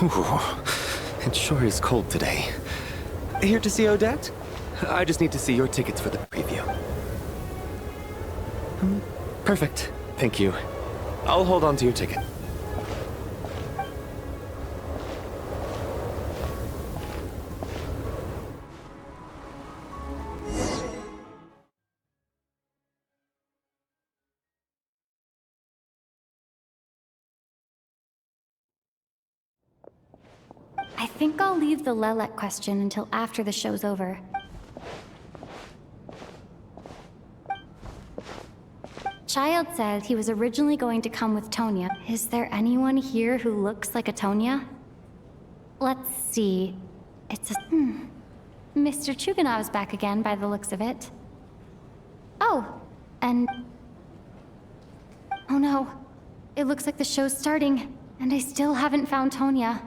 Ooh, it sure is cold today. Here to see Odette? I just need to see your tickets for the preview. Perfect. Thank you. I'll hold on to your ticket. I think I'll leave the Lelek question until after the show's over. Child said he was originally going to come with Tonya. Is there anyone here who looks like a Tonya? Let's see. It's a... Mr. Chuganov's back again by the looks of it. Oh, and... Oh no. It looks like the show's starting, and I still haven't found Tonya.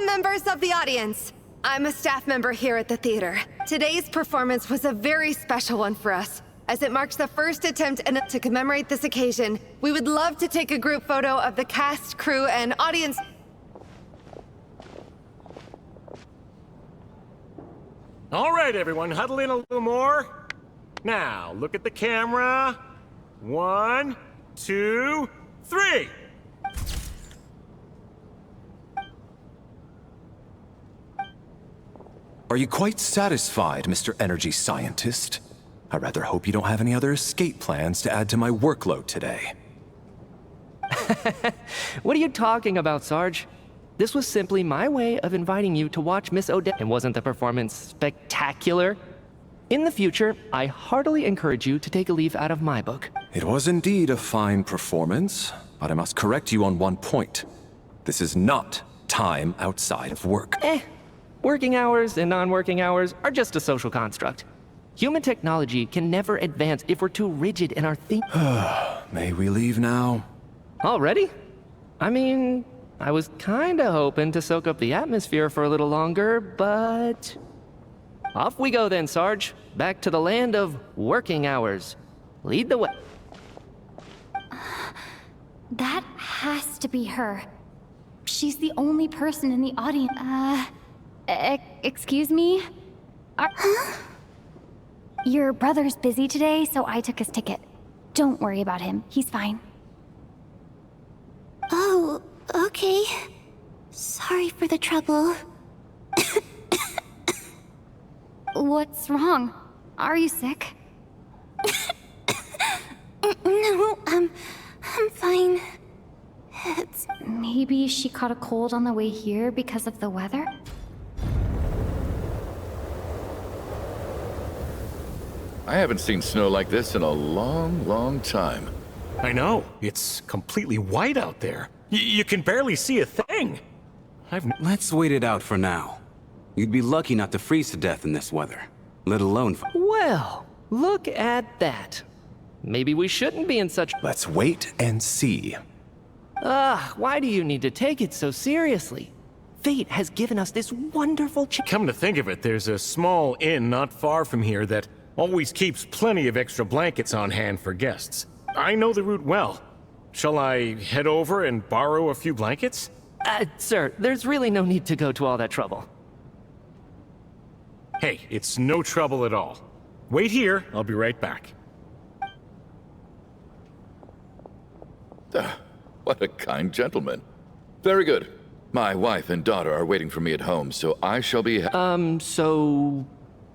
Members of the audience, I'm a staff member here at the theater. Today's performance was a very special one for us. As it marks the first attempt to commemorate this occasion, we would love to take a group photo of the cast, crew, and audience. All right, everyone, huddle in a little more. Now, look at the camera. 1, 2, 3. Are you quite satisfied, Mr. Energy Scientist? I rather hope you don't have any other escape plans to add to my workload today. What are you talking about, Sarge? This was simply my way of inviting you to watch Miss Odette. And wasn't the performance spectacular? In the future, I heartily encourage you to take a leaf out of my book. It was indeed a fine performance, but I must correct you on one point. This is not time outside of work. Working hours and non-working hours are just a social construct. Human technology can never advance if we're too rigid in our thinking. May we leave now? Already? I mean, I was kinda hoping to soak up the atmosphere for a little longer, but... Off we go then, Sarge. Back to the land of working hours. Lead the way. That has to be her. She's the only person in the audience. Excuse me? Huh? Your brother's busy today, so I took his ticket. Don't worry about him. He's fine. Oh, okay. Sorry for the trouble. What's wrong? Are you sick? No, I'm fine. Maybe she caught a cold on the way here because of the weather? I haven't seen snow like this in a long, long time. I know. It's completely white out there. You can barely see a thing. Let's wait it out for now. You'd be lucky not to freeze to death in this weather, let alone... Well, look at that. Maybe we shouldn't be in such... Let's wait and see. Why do you need to take it so seriously? Fate has given us this wonderful Come to think of it, there's a small inn not far from here that always keeps plenty of extra blankets on hand for guests. I know the route well. Shall I head over and borrow a few blankets? Sir, there's really no need to go to all that trouble. Hey, it's no trouble at all. Wait here, I'll be right back. What a kind gentleman. Very good. My wife and daughter are waiting for me at home, so I shall be... So...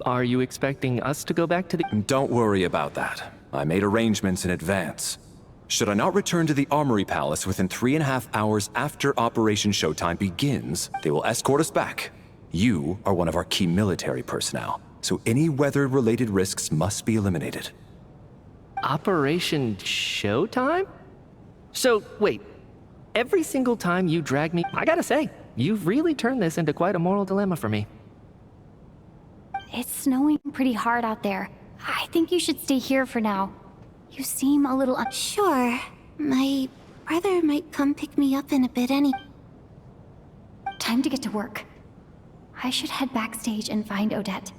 Are you expecting us to go back to the... Don't worry about that. I made arrangements in advance. Should I not return to the Armory Palace within 3.5 hours after Operation Showtime begins, they will escort us back. You are one of our key military personnel, so any weather-related risks must be eliminated. Operation Showtime? So, wait. Every single time you drag me... I gotta say, you've really turned this into quite a moral dilemma for me. It's snowing pretty hard out there. I think you should stay here for now. You seem a little Sure. My brother might come pick me up in a bit Time to get to work. I should head backstage and find Odette.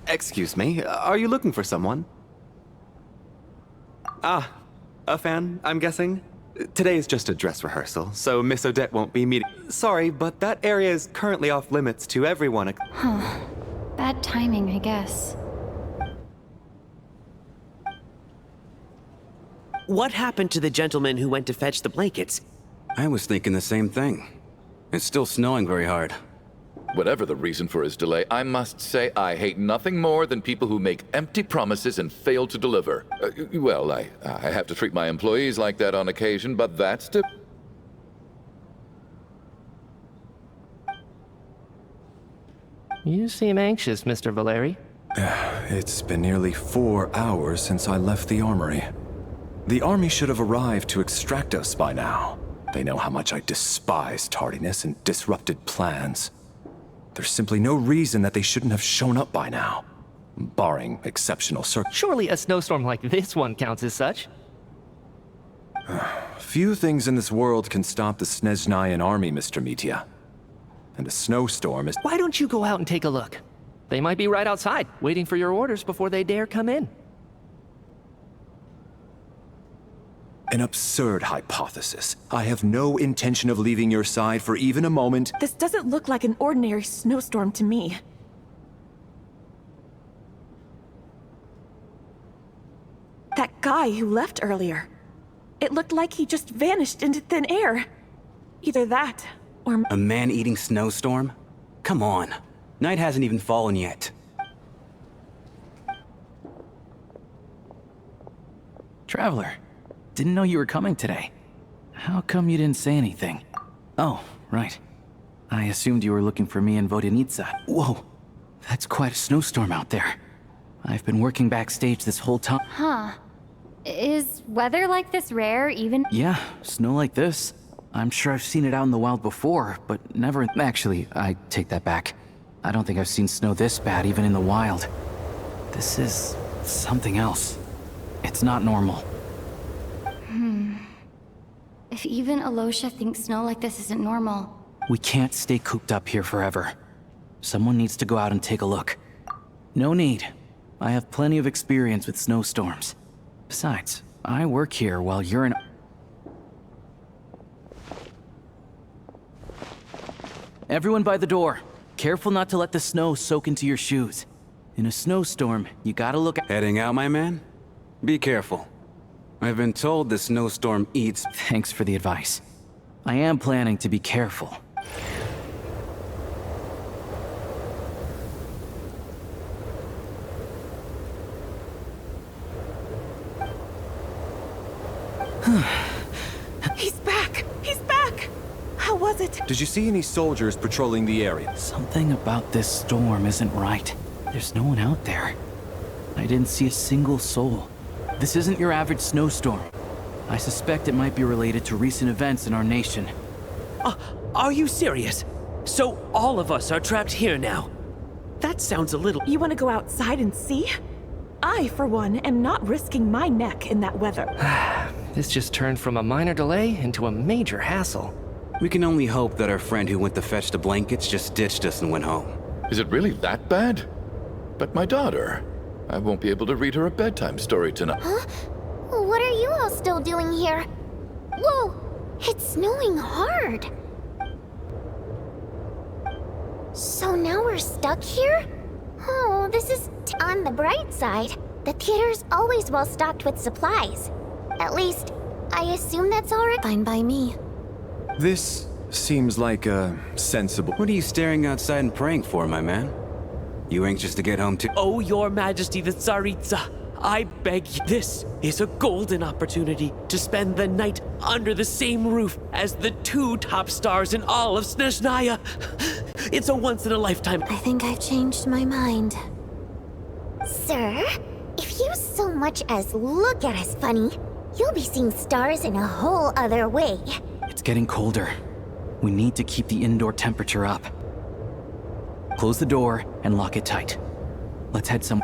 Excuse me, are you looking for someone? Ah, a fan, I'm guessing? Today is just a dress rehearsal, so Miss Odette won't be meeting. Sorry, but that area is currently off limits to everyone. Bad timing, I guess. What happened to the gentleman who went to fetch the blankets? I was thinking the same thing. It's still snowing very hard. Whatever the reason for his delay, I must say I hate nothing more than people who make empty promises and fail to deliver. Well, I have to treat my employees like that on occasion, but that's to... You seem anxious, Mr. Valeri. It's been nearly 4 hours since I left the armory. The army should have arrived to extract us by now. They know how much I despise tardiness and disrupted plans. There's simply no reason that they shouldn't have shown up by now. Barring exceptional Surely a snowstorm like this one counts as such. Few things in this world can stop the Snezhnayan army, Mr. Mitya. And a snowstorm is... Why don't you go out and take a look? They might be right outside, waiting for your orders before they dare come in. An absurd hypothesis. I have no intention of leaving your side for even a moment. This doesn't look like an ordinary snowstorm to me. That guy who left earlier. It looked like he just vanished into thin air. Either that, or... A man-eating snowstorm? Come on. Night hasn't even fallen yet. Traveler, didn't know you were coming today. How come you didn't say anything? Oh, right. I assumed you were looking for me in Vodenitsa. Whoa, that's quite a snowstorm out there. I've been working backstage this whole time. Huh. Is weather like this rare, even? Yeah, snow like this. I'm sure I've seen it out in the wild before, but never... Actually, I take that back. I don't think I've seen snow this bad, even in the wild. This is... something else. It's not normal. If even Alosha thinks snow like this isn't normal... We can't stay cooped up here forever. Someone needs to go out and take a look. No need. I have plenty of experience with snowstorms. Besides, I work here while you're in... Everyone by the door. Careful not to let the snow soak into your shoes. In a snowstorm, you gotta look... Heading out, my man? Be careful. I've been told the snowstorm eats... Thanks for the advice. I am planning to be careful. He's back! He's back! How was it? Did you see any soldiers patrolling the area? Something about this storm isn't right. There's no one out there. I didn't see a single soul. This isn't your average snowstorm. I suspect it might be related to recent events in our nation. Are you serious? So all of us are trapped here now? That sounds a little... You want to go outside and see? I, for one, am not risking my neck in that weather. This just turned from a minor delay into a major hassle. We can only hope that our friend who went to fetch the blankets just ditched us and went home. Is it really that bad? But my daughter... I won't be able to read her a bedtime story tonight. Huh? What are you all still doing here? Whoa! It's snowing hard. So now we're stuck here? Oh, this is on the bright side. The theater's always well stocked with supplies. At least, I assume that's all right. Fine by me. This seems like a sensible... What are you staring outside and praying for, my man? You anxious to get home too? Oh, Your Majesty the Tsaritsa, I beg you. This is a golden opportunity to spend the night under the same roof as the 2 top stars in all of Snezhnaya. It's a once-in-a-lifetime. I think I've changed my mind. Sir, if you so much as look at us funny, you'll be seeing stars in a whole other way. It's getting colder. We need to keep the indoor temperature up. Close the door and lock it tight. Let's head some...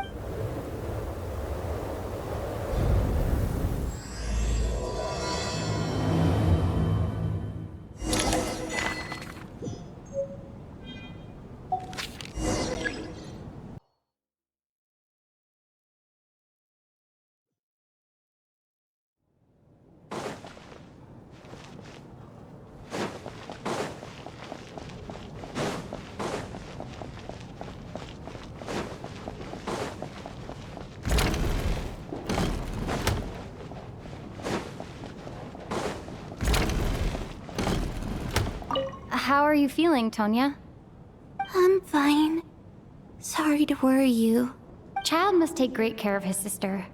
How are you feeling, Tonya? I'm fine. Sorry to worry you. Child must take great care of his sister.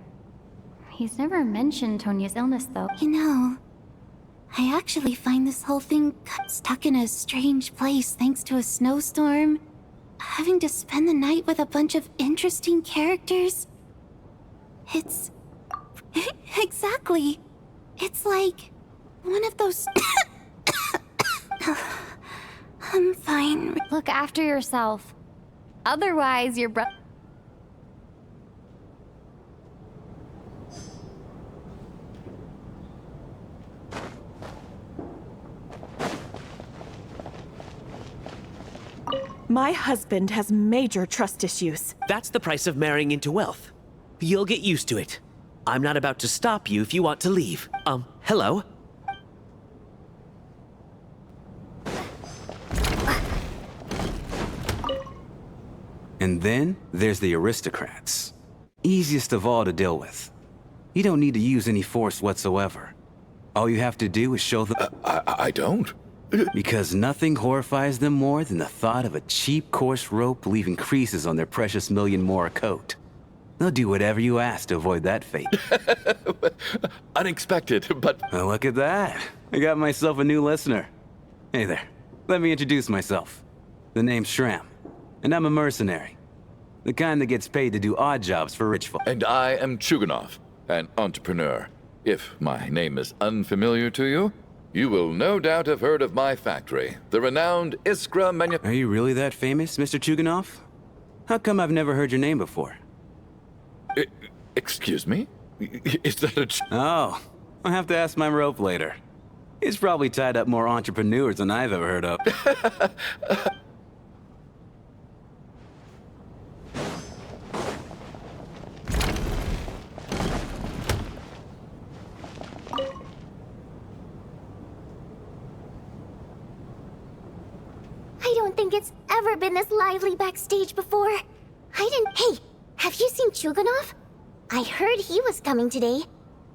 He's never mentioned Tonya's illness, though. You know, I actually find this whole thing stuck in a strange place thanks to a snowstorm. Having to spend the night with a bunch of interesting characters. It's... exactly. It's like one of those... I'm fine. Look after yourself. Otherwise, your My husband has major trust issues. That's the price of marrying into wealth. You'll get used to it. I'm not about to stop you if you want to leave. Hello? And then there's the aristocrats. Easiest of all to deal with. You don't need to use any force whatsoever. All you have to do is show them... I don't. Because nothing horrifies them more than the thought of a cheap, coarse rope leaving creases on their precious $1,000,000 more coat. They'll do whatever you ask to avoid that fate. Unexpected, but... Well, look at that. I got myself a new listener. Hey there. Let me introduce myself. The name's Shram, and I'm a mercenary. The kind that gets paid to do odd jobs for rich folk. And I am Chuganov, an entrepreneur. If my name is unfamiliar to you, you will no doubt have heard of my factory, the renowned Iskra Are you really that famous, Mr. Chuganov? How come I've never heard your name before? Excuse me? Is that a... Oh, I'll have to ask my rope later. It's probably tied up more entrepreneurs than I've ever heard of. I don't think it's ever been this lively backstage before. Hey, have you seen Chuganov? I heard he was coming today.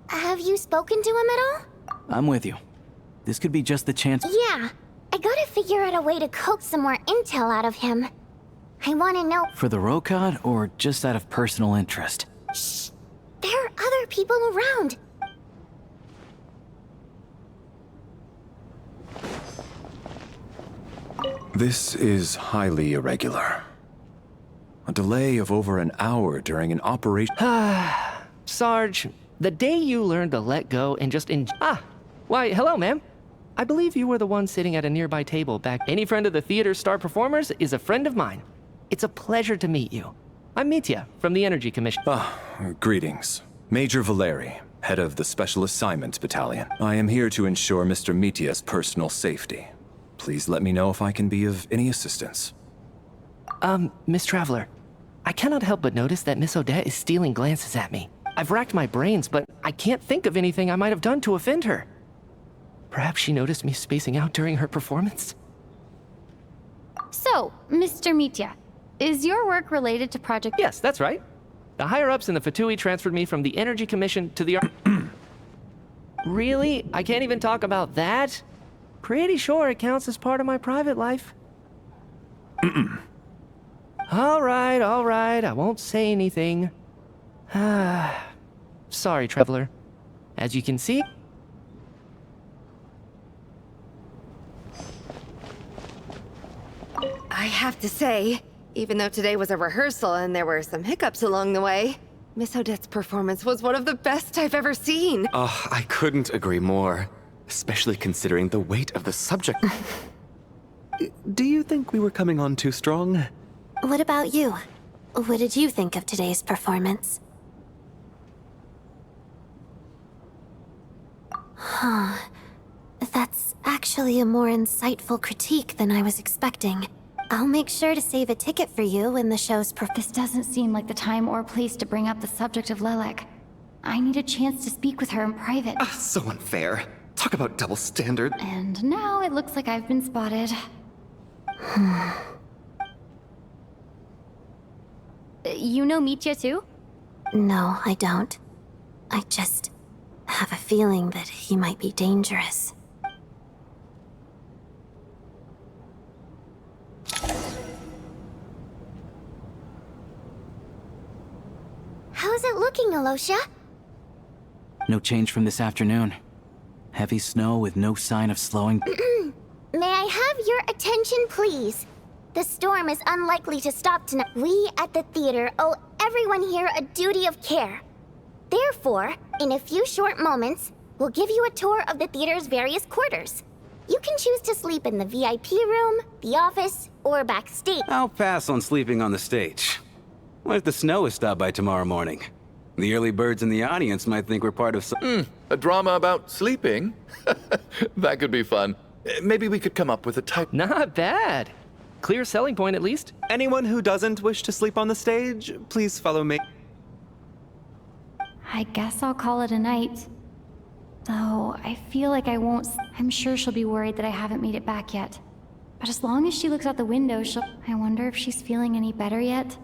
Have you spoken to him at all? I'm with you. This could be just the chance... Yeah, I gotta figure out a way to coax some more intel out of him. I wanna know... For the Rokad, or just out of personal interest? Shh! There are other people around. This is highly irregular. A delay of over an hour during an operation... Sarge, the day you learned to let go and just why, hello, ma'am. I believe you were the one sitting at a nearby table back. Any friend of the theater's star performers is a friend of mine. It's a pleasure to meet you. I'm Mitya, from the Energy Commission. Greetings. Major Valeri, head of the Special Assignments Battalion. I am here to ensure Mr. Mitya's personal safety. Please let me know if I can be of any assistance. Miss Traveler, I cannot help but notice that Miss Odette is stealing glances at me. I've racked my brains, but I can't think of anything I might have done to offend her. Perhaps she noticed me spacing out during her performance? So So, Mr. Mitya, is your work related to Project... Yes, that's right. The higher-ups in the Fatui transferred me from the Energy Commission to the... Really? I can't even talk about that? Pretty sure it counts as part of my private life. All right, I won't say anything. Sorry, traveler. As you can see... I have to say, even though today was a rehearsal and there were some hiccups along the way, Miss Odette's performance was one of the best I've ever seen. Oh, I couldn't agree more. Especially considering the weight of the subject. Do you think we were coming on too strong? What about you? What did you think of today's performance? Huh. That's actually a more insightful critique than I was expecting. I'll make sure to save a ticket for you when the show's This doesn't seem like the time or place to bring up the subject of Lelek. I need a chance to speak with her in private. So unfair. Talk about double standard. And now it looks like I've been spotted. You know Mitya too? No, I don't. I just have a feeling that he might be dangerous. How's it looking, Alosha? No change from this afternoon. Heavy snow with no sign of slowing. May I have your attention, please? The storm is unlikely to stop tonight. We at the theater owe everyone here a duty of care. Therefore, in a few short moments, we'll give you a tour of the theater's various quarters. You can choose to sleep in the VIP room, the office, or backstage. I'll pass on sleeping on the stage. What if the snow is stopped by tomorrow morning? The early birds in the audience might think we're part of some... A drama about sleeping? That could be fun. Maybe we could come up with a type... Not bad. Clear selling point, at least. Anyone who doesn't wish to sleep on the stage, please follow me. I guess I'll call it a night. Though, I feel like I won't... I'm sure she'll be worried that I haven't made it back yet. But as long as she looks out the window, she'll... I wonder if she's feeling any better yet?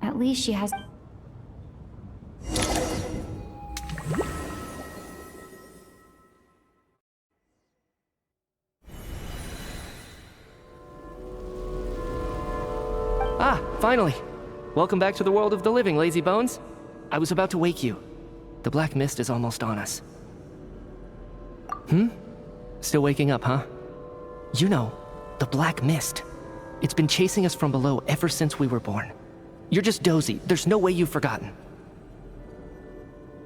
At least she has... Ah, finally. Welcome back to the world of the living, lazy bones. I was about to wake you. The black mist is almost on us. Still waking up, huh? You know, the black mist. It's been chasing us from below ever since we were born. You're just dozy. There's no way you've forgotten.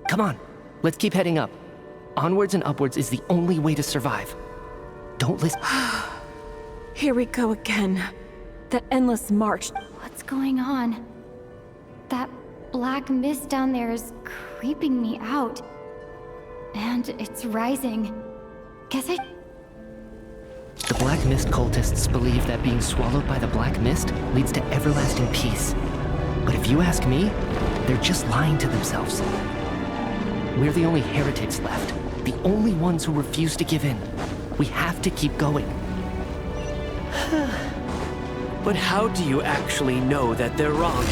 Come on, let's keep heading up. Onwards and upwards is the only way to survive. Don't listen. Here we go again. That endless march. What's going on? That black mist down there is creeping me out. And it's rising. Guess I... The Black Mist cultists believe that being swallowed by the Black Mist leads to everlasting peace. But if you ask me, they're just lying to themselves. We're the only heretics left. The only ones who refuse to give in. We have to keep going. But how do you actually know that they're wrong?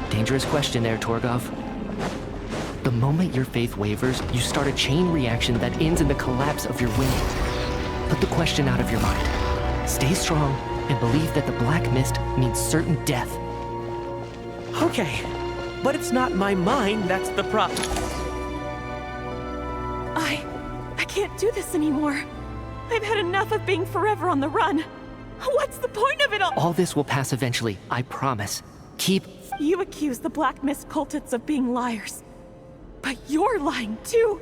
Dangerous question there, Torgov. The moment your faith wavers, you start a chain reaction that ends in the collapse of your will. Put the question out of your mind. Stay strong and believe that the Black Mist means certain death. Okay, but it's not my mind that's the problem. I can't do this anymore. I've had enough of being forever on the run. What's the point of it all? All this will pass eventually, I promise. Keep... You accuse the Black Mist cultists of being liars. But you're lying too.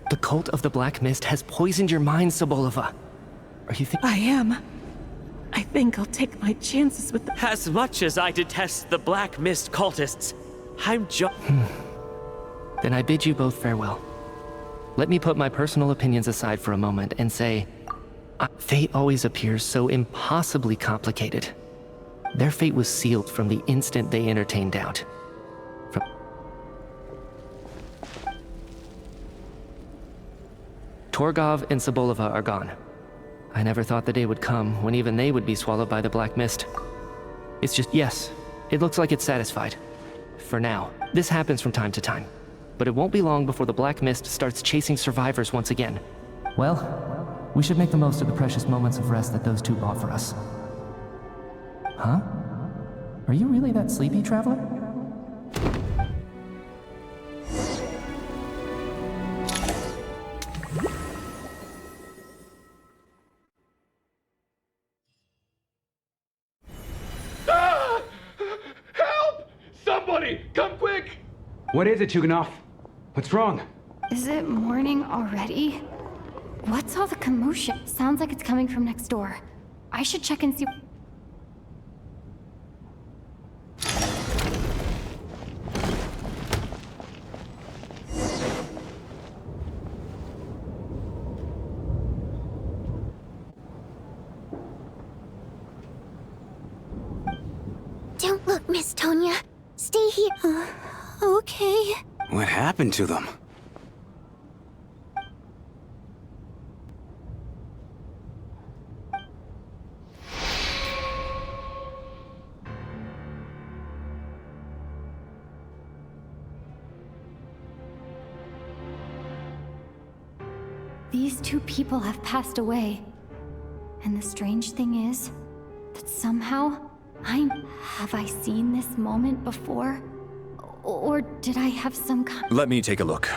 The cult of the Black Mist has poisoned your mind, Sobolova. Are you I am. I think I'll take my chances with the... As much as I detest the Black Mist cultists, I'm just... Then I bid you both farewell. Let me put my personal opinions aside for a moment and say, fate always appears so impossibly complicated. Their fate was sealed from the instant they entertained doubt. Torgov and Sobolova are gone. I never thought the day would come when even they would be swallowed by the black mist. It's just, yes, it looks like it's satisfied. For now. This happens from time to time. But it won't be long before the black mist starts chasing survivors once again. Well, we should make the most of the precious moments of rest that those two offer us. Huh? Are you really that sleepy, traveler? Ah! Help! Somebody, come quick! What is it, Chuganov? What's wrong? Is it morning already? What's all the commotion? Sounds like it's coming from next door. I should check and see. Don't look, Miss Tonya. Stay here. Okay. What happened to them? These two people have passed away. And the strange thing is that somehow have I seen this moment before? Or did I have some kind... Let me take a look.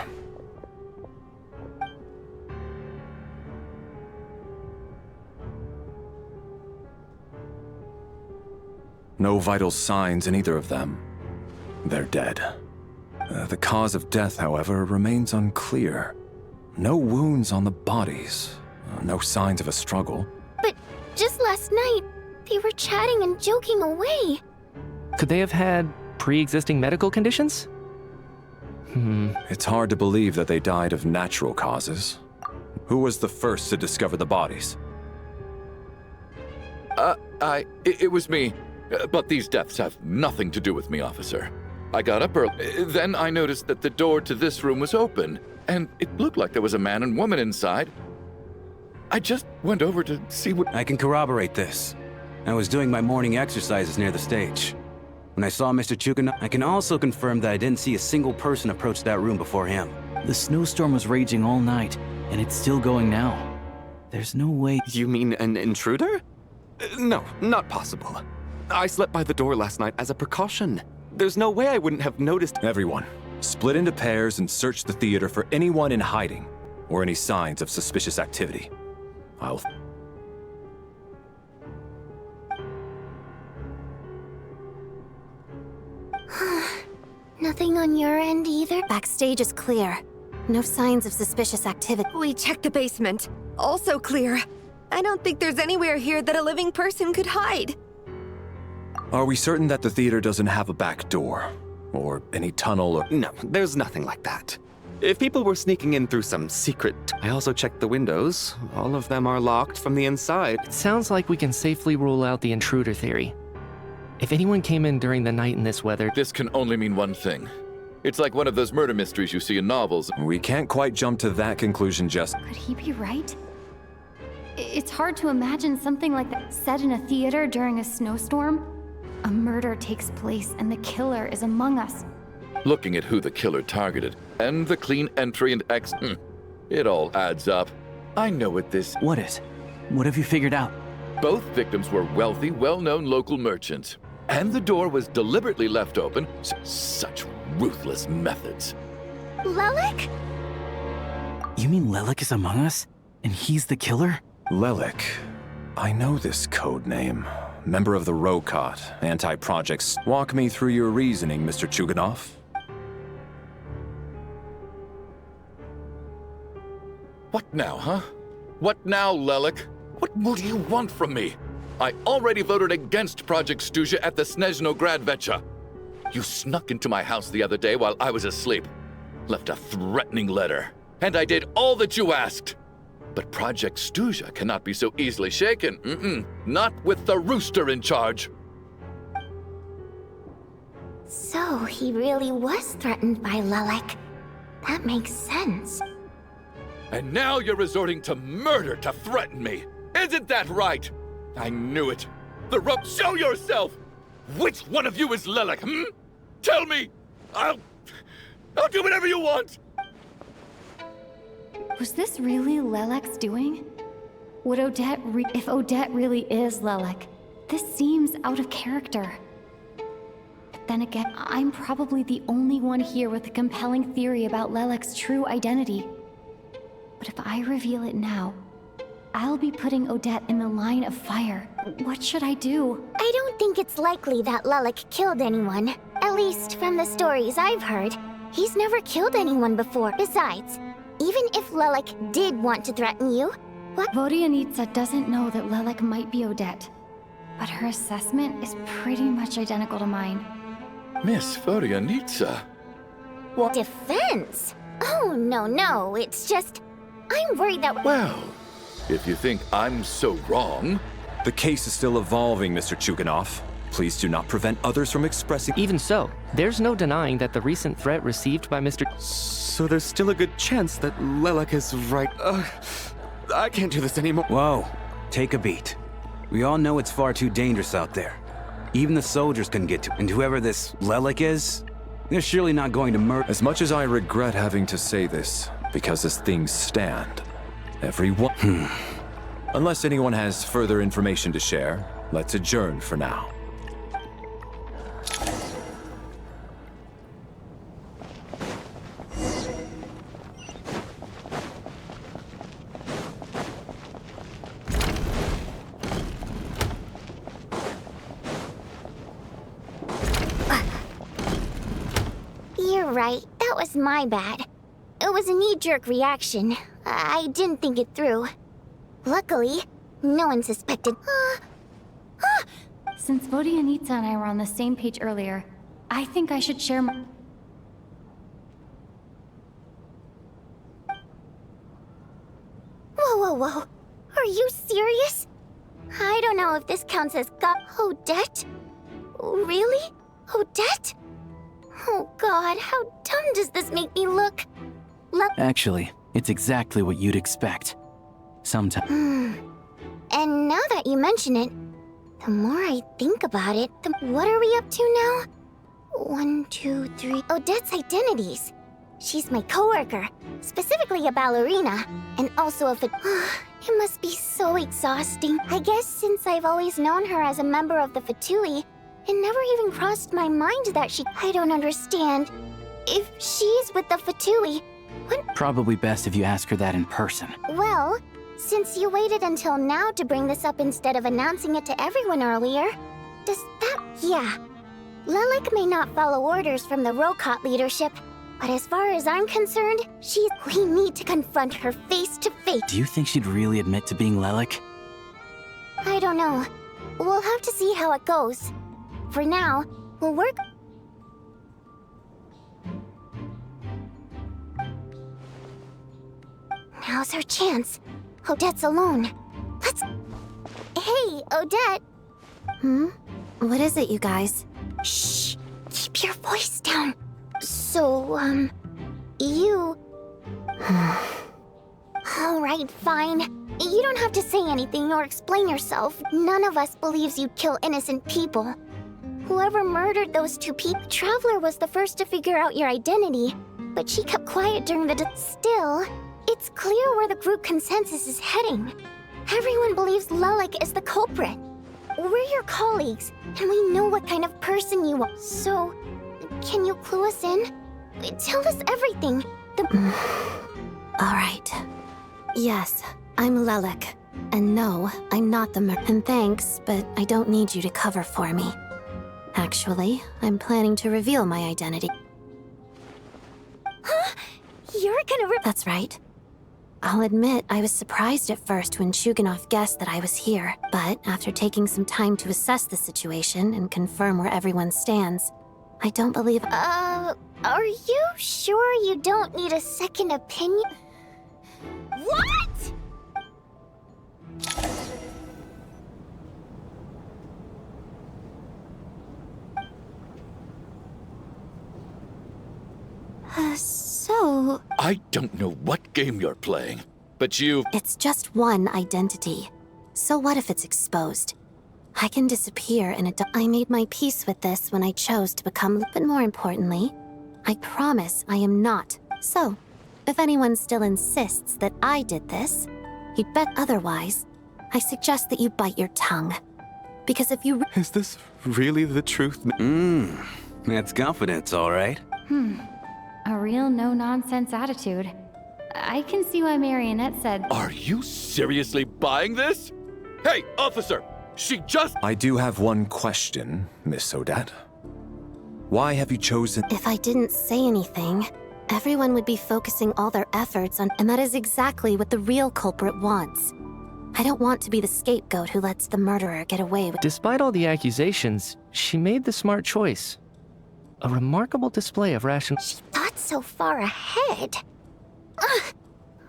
No vital signs in either of them. They're dead. The cause of death, however, remains unclear. No wounds on the bodies. No signs of a struggle. But just last night, they were chatting and joking away. Could they have had pre-existing medical conditions? It's hard to believe that they died of natural causes. Who was the first to discover the bodies? It was me. But these deaths have nothing to do with me, officer. I got up early. Then I noticed that the door to this room was open, and it looked like there was a man and woman inside. I just went over to see what... I can corroborate this. I was doing my morning exercises near the stage. When I saw Mr. Chuganov, I can also confirm that I didn't see a single person approach that room before him. The snowstorm was raging all night, and it's still going now. There's no way... You mean an intruder? No, not possible. I slept by the door last night as a precaution. There's no way I wouldn't have noticed... Everyone, split into pairs and search the theater for anyone in hiding, or any signs of suspicious activity. I'll... Nothing on your end either? Backstage is clear. No signs of suspicious activity. We checked the basement. Also clear. I don't think there's anywhere here that a living person could hide. Are we certain that the theater doesn't have a back door? Or any tunnel or... No, there's nothing like that. If people were sneaking in through some secret... I also checked the windows. All of them are locked from the inside. It sounds like we can safely rule out the intruder theory. If anyone came in during the night in this weather... This can only mean one thing. It's like one of those murder mysteries you see in novels. We can't quite jump to that conclusion just... Could he be right? It's hard to imagine something like that set in a theater during a snowstorm. A murder takes place and the killer is among us. Looking at who the killer targeted, and the clean entry and exit, it all adds up. I know what this... What is? What have you figured out? Both victims were wealthy, well-known local merchants. And the door was deliberately left open. Such ruthless methods. Lelik? You mean Lelik is among us? And he's the killer? Lelik. I know this code name. Member of the Rokot, anti-projects. Walk me through your reasoning, Mr. Chuganov. What now, huh? What now, Lelik? What more do you want from me? I already voted against Project Stuzha at the Snezhnaya. You snuck into my house the other day while I was asleep. Left a threatening letter. And I did all that you asked. But Project Stuzha cannot be so easily shaken. Not with the rooster in charge. So he really was threatened by Lelik. That makes sense. And now you're resorting to murder to threaten me. Isn't that right? I knew it. The rope. Show yourself! Which one of you is Lelek, hmm? Tell me! I'll do whatever you want! Was this really Lelek's doing? Would if Odette really is Lelek, this seems out of character. But then again, I'm probably the only one here with a compelling theory about Lelek's true identity. But if I reveal it now, I'll be putting Odette in the line of fire. What should I do? I don't think it's likely that Lelek killed anyone. At least from the stories I've heard. He's never killed anyone before. Besides, even if Lelek did want to threaten you, what? Vodyanitsa doesn't know that Lelek might be Odette, but her assessment is pretty much identical to mine. Miss Vodyanitsa. What? Defense? Oh, no, it's just... I'm worried that... Well, if you think I'm so wrong... The case is still evolving, Mr. Chuganov. Please do not prevent others from expressing... Even so, there's no denying that the recent threat received by Mr. So there's still a good chance that Lelek is right. I can't do this anymore. Whoa, take a beat. We all know it's far too dangerous out there. Even the soldiers can get to it. And whoever this Lelek is, they're surely not going to murder... As much as I regret having to say this, because as things stand, everyone... Unless anyone has further information to share, let's adjourn for now. You're right. That was my bad. It was a knee-jerk reaction. I didn't think it through. Luckily, no one suspected. Since Vodyanitsa and I were on the same page earlier, I think I should share my... Whoa. Are you serious? I don't know if this counts as Odette? Really? Odette? Oh god, how dumb does this make me look? Actually, it's exactly what you'd expect. Sometimes. And now that you mention it, the more I think about it, what are we up to now? 1, 2, 3... Odette's identities. She's my coworker, specifically a ballerina, and also a it must be so exhausting. I guess since I've always known her as a member of the Fatui, it never even crossed my mind that I don't understand. If she's with the Fatui, what? Probably best if you ask her that in person. Well, since you waited until now to bring this up instead of announcing it to everyone earlier, does that... Yeah. Lelek may not follow orders from the Rokot leadership, but as far as I'm concerned, we need to confront her face to face. Do you think she'd really admit to being Lelek? I don't know. We'll have to see how it goes. For now, we'll work... Now's our chance. Odette's alone. Let's... Hey, Odette! What is it, you guys? Shh! Keep your voice down. So, you... Alright, fine. You don't have to say anything or explain yourself. None of us believes you'd kill innocent people. Whoever murdered those two people... Traveler was the first to figure out your identity, but she kept quiet during the... Still, it's clear where the group consensus is heading. Everyone believes Lelek is the culprit. We're your colleagues, and we know what kind of person you are. So, can you clue us in? Tell us everything. All right. Yes, I'm Lelek. And no, I'm not the And thanks, but I don't need you to cover for me. Actually, I'm planning to reveal my identity. Huh? You're gonna That's right. I'll admit I was surprised at first when Chuganov guessed that I was here, but after taking some time to assess the situation and confirm where everyone stands, I don't believe... Are you sure you don't need a second opinion? What?! So... I don't know what game you're playing, but you... It's just one identity. So what if it's exposed? I can disappear in a I made my peace with this when I chose to become, but more importantly, I promise I am not. So, if anyone still insists that I did this, you'd bet otherwise. I suggest that you bite your tongue. Because if you Is this really the truth? That's confidence, all right. A real no-nonsense attitude. I can see why Marionette said... Are you seriously buying this? Hey, officer! She just... I do have one question, Miss Odette. Why have you chosen... If I didn't say anything, everyone would be focusing all their efforts on, and that is exactly what the real culprit wants. I don't want to be the scapegoat who lets the murderer get away with. Despite all the accusations, she made the smart choice. A remarkable display of rational... She thought so far ahead. Ugh,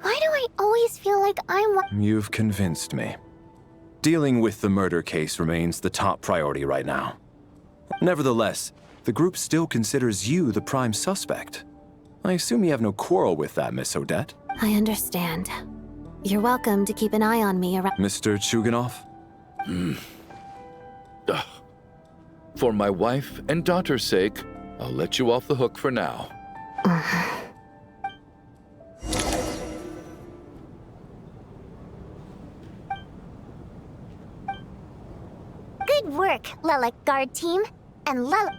why do I always feel like I'm one? You've convinced me. Dealing with the murder case remains the top priority right now. Nevertheless, the group still considers you the prime suspect. I assume you have no quarrel with that, Miss Odette? I understand. You're welcome to keep an eye on me around. Mr. Chuganov? For my wife and daughter's sake, I'll let you off the hook for now. Good work, Lilac Guard team. And Lilac...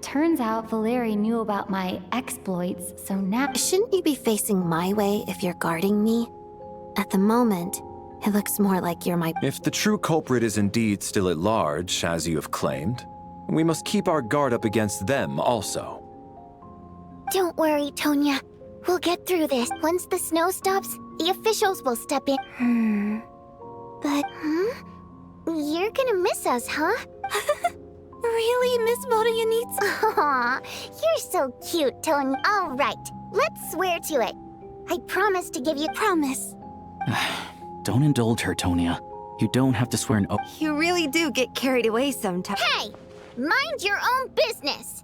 Turns out Valeri knew about my exploits, so now... Shouldn't you be facing my way if you're guarding me? At the moment, it looks more like you're my... If the true culprit is indeed still at large, as you have claimed, we must keep our guard up against them also. Don't worry, Tonya. We'll get through this. Once the snow stops, the officials will step in. But, You're gonna miss us, huh? Really, Miss Vodoyanitsa? Aw, you're so cute, Tonya. All right, let's swear to it. I promise to give you... Promise. Don't indulge her, Tonya. You don't have to swear an oath. You really do get carried away sometimes. Hey! Mind your own business!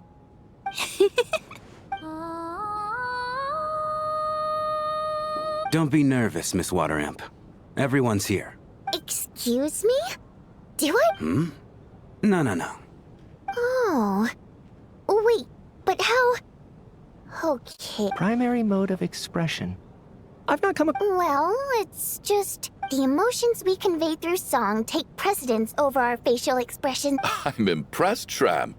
Don't be nervous, Miss Wateramp. Everyone's here. Excuse me? Do I? No. Oh. Wait, but how... Okay. Primary mode of expression. I've not come across... Well, it's just... The emotions we convey through song take precedence over our facial expression. I'm impressed, Shram.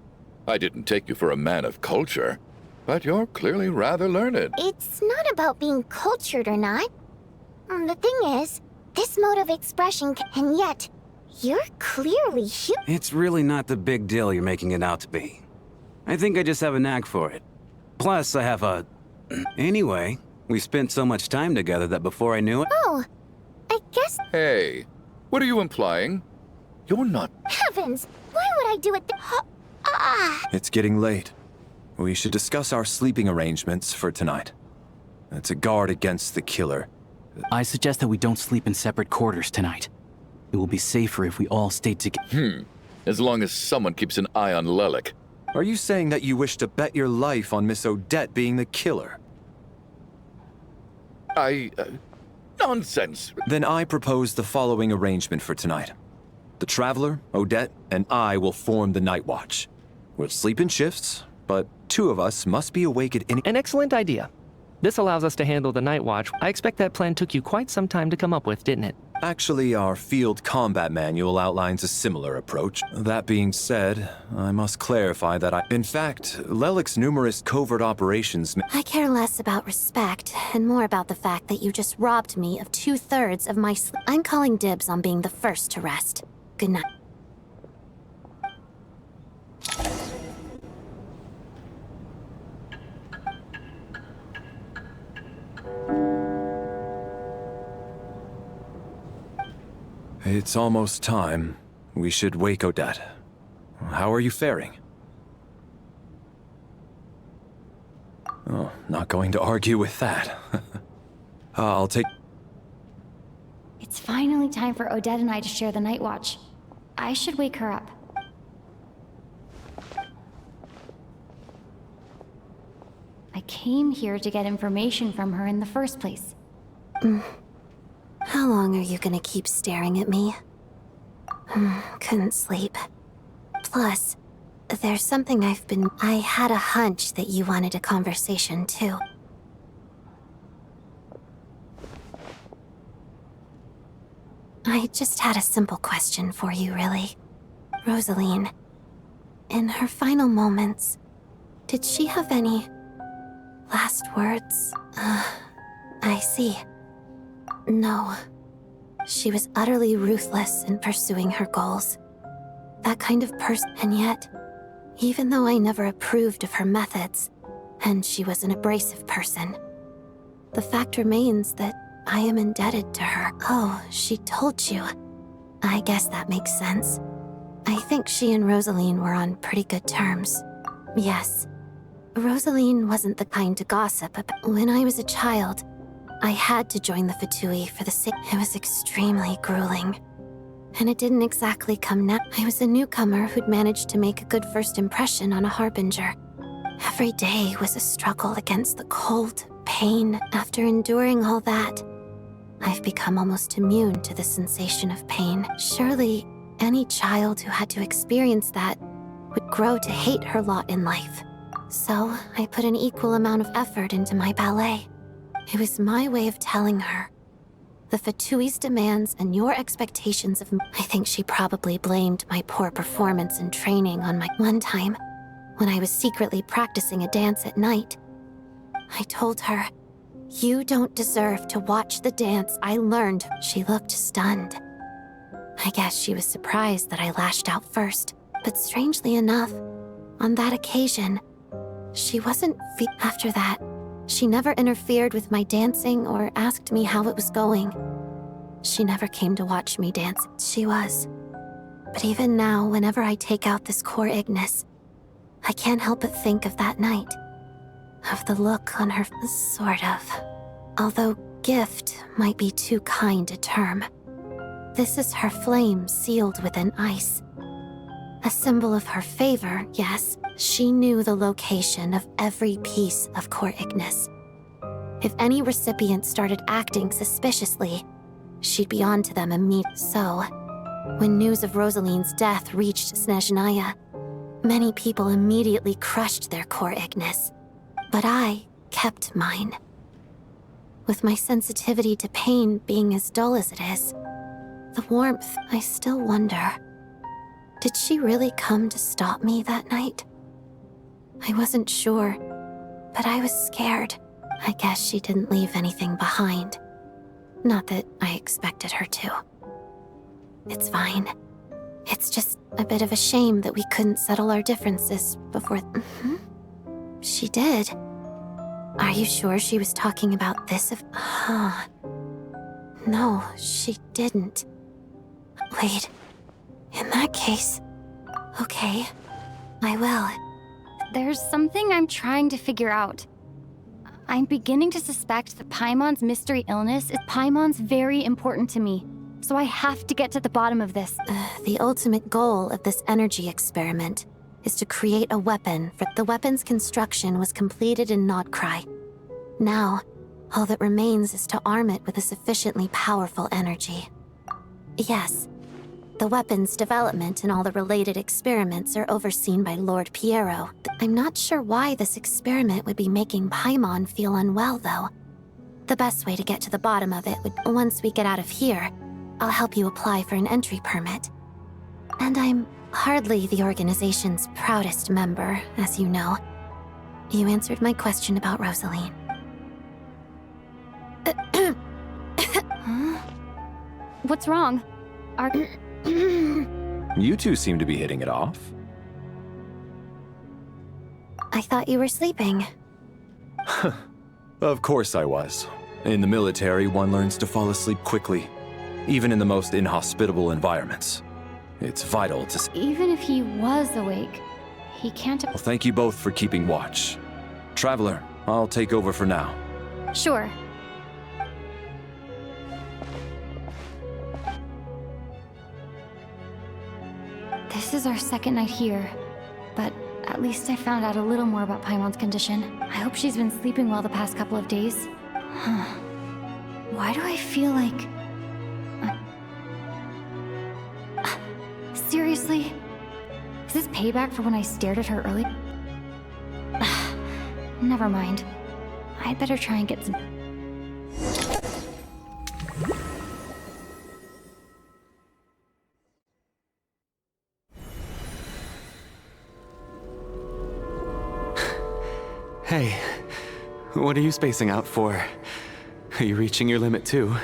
I didn't take you for a man of culture, but you're clearly rather learned. It's not about being cultured or not. The thing is, this mode of expression and yet, you're clearly human. It's really not the big deal you're making it out to be. I think I just have a knack for it. Plus, I have a... Anyway, we spent so much time together that before I knew it... Oh, I guess... Hey, what are you implying? You're not... Heavens! Why would I do it It's getting late. We should discuss our sleeping arrangements for tonight. To guard against the killer. I suggest that we don't sleep in separate quarters tonight. It will be safer if we all stay together. As long as someone keeps an eye on Lilac. Are you saying that you wish to bet your life on Miss Odette being the killer? Nonsense. Then I propose the following arrangement for tonight. The Traveler, Odette, and I will form the Night Watch. We'll sleep in shifts, but two of us must be awake at any... An excellent idea. This allows us to handle the night watch. I expect that plan took you quite some time to come up with, didn't it? Actually, our field combat manual outlines a similar approach. That being said, I must clarify that In fact, Lelek's numerous covert operations... I care less about respect and more about the fact that you just robbed me of 2/3 of my sleep. I'm calling dibs on being the first to rest. Good night. It's almost time. We should wake Odette. How are you faring? Oh, not going to argue with that. I'll take... It's finally time for Odette and I to share the night watch. I should wake her up. I came here to get information from her in the first place. How long are you gonna keep staring at me? Couldn't sleep. Plus, there's something I had a hunch that you wanted a conversation too. I just had a simple question for you, really. Rosaline, in her final moments, did she have any last words? I see. No. She was utterly ruthless in pursuing her goals. That kind of person, and yet, even though I never approved of her methods, and she was an abrasive person, the fact remains that I am indebted to her. Oh, she told you. I guess that makes sense. I think she and Rosaline were on pretty good terms. Yes. Rosaline wasn't the kind to gossip, but when I was a child, I had to join the Fatui for the sake. It was extremely grueling. And it didn't exactly come now. I was a newcomer who'd managed to make a good first impression on a harbinger. Every day was a struggle against the cold, pain. After enduring all that, I've become almost immune to the sensation of pain. Surely, any child who had to experience that would grow to hate her lot in life. So, I put an equal amount of effort into my ballet. It was my way of telling her. The Fatui's demands and your expectations of me. I think she probably blamed my poor performance in training on my one time, when I was secretly practicing a dance at night. I told her, "You don't deserve to watch the dance I learned." She looked stunned. I guess she was surprised that I lashed out first, but strangely enough, on that occasion, she wasn't. After that, she never interfered with my dancing or asked me how it was going. She never came to watch me dance. She was. But even now, whenever I take out this core Ignis, I can't help but think of that night. Of the look on her. Sort of. Although gift might be too kind a term. This is her flame sealed within ice. A symbol of her favor, yes. She knew the location of every piece of core Ignis. If any recipient started acting suspiciously, she'd be on to them immediately. So, when news of Rosaline's death reached Snezhnaya, many people immediately crushed their core Ignis. But I kept mine. With my sensitivity to pain being as dull as it is, the warmth, I still wonder, did she really come to stop me that night? I wasn't sure, but I was scared. I guess she didn't leave anything behind. Not that I expected her to. It's fine. It's just a bit of a shame that we couldn't settle our differences before. She did. Are you sure she was talking about this? No, she didn't. Wait. In that case, okay, I will. There's something I'm trying to figure out. I'm beginning to suspect that Paimon's mystery illness is Paimon's very important to me. So I have to get to the bottom of this. The ultimate goal of this energy experiment is to create a weapon. The weapon's construction was completed in Nodcry. Now, all that remains is to arm it with a sufficiently powerful energy. Yes, the weapon's development and all the related experiments are overseen by Lord Piero. I'm not sure why this experiment would be making Paimon feel unwell, though. The best way to get to the bottom of it would, once we get out of here, I'll help you apply for an entry permit. And I'm hardly the organization's proudest member, as you know. You answered my question about Rosaline. Huh? What's wrong? Are... You two seem to be hitting it off. I thought you were sleeping. Of course I was. In the military, one learns to fall asleep quickly, even in the most inhospitable environments. It's vital to... Even if he was awake, he can't... Well, thank you both for keeping watch. Traveler, I'll take over for now. Sure. This is our second night here, but at least I found out a little more about Paimon's condition. I hope she's been sleeping well the past couple of days. Why do I feel like Seriously? Is this payback for when I stared at her earlier? Never mind. I'd better try and get some... Hey, what are you spacing out for? Are you reaching your limit too?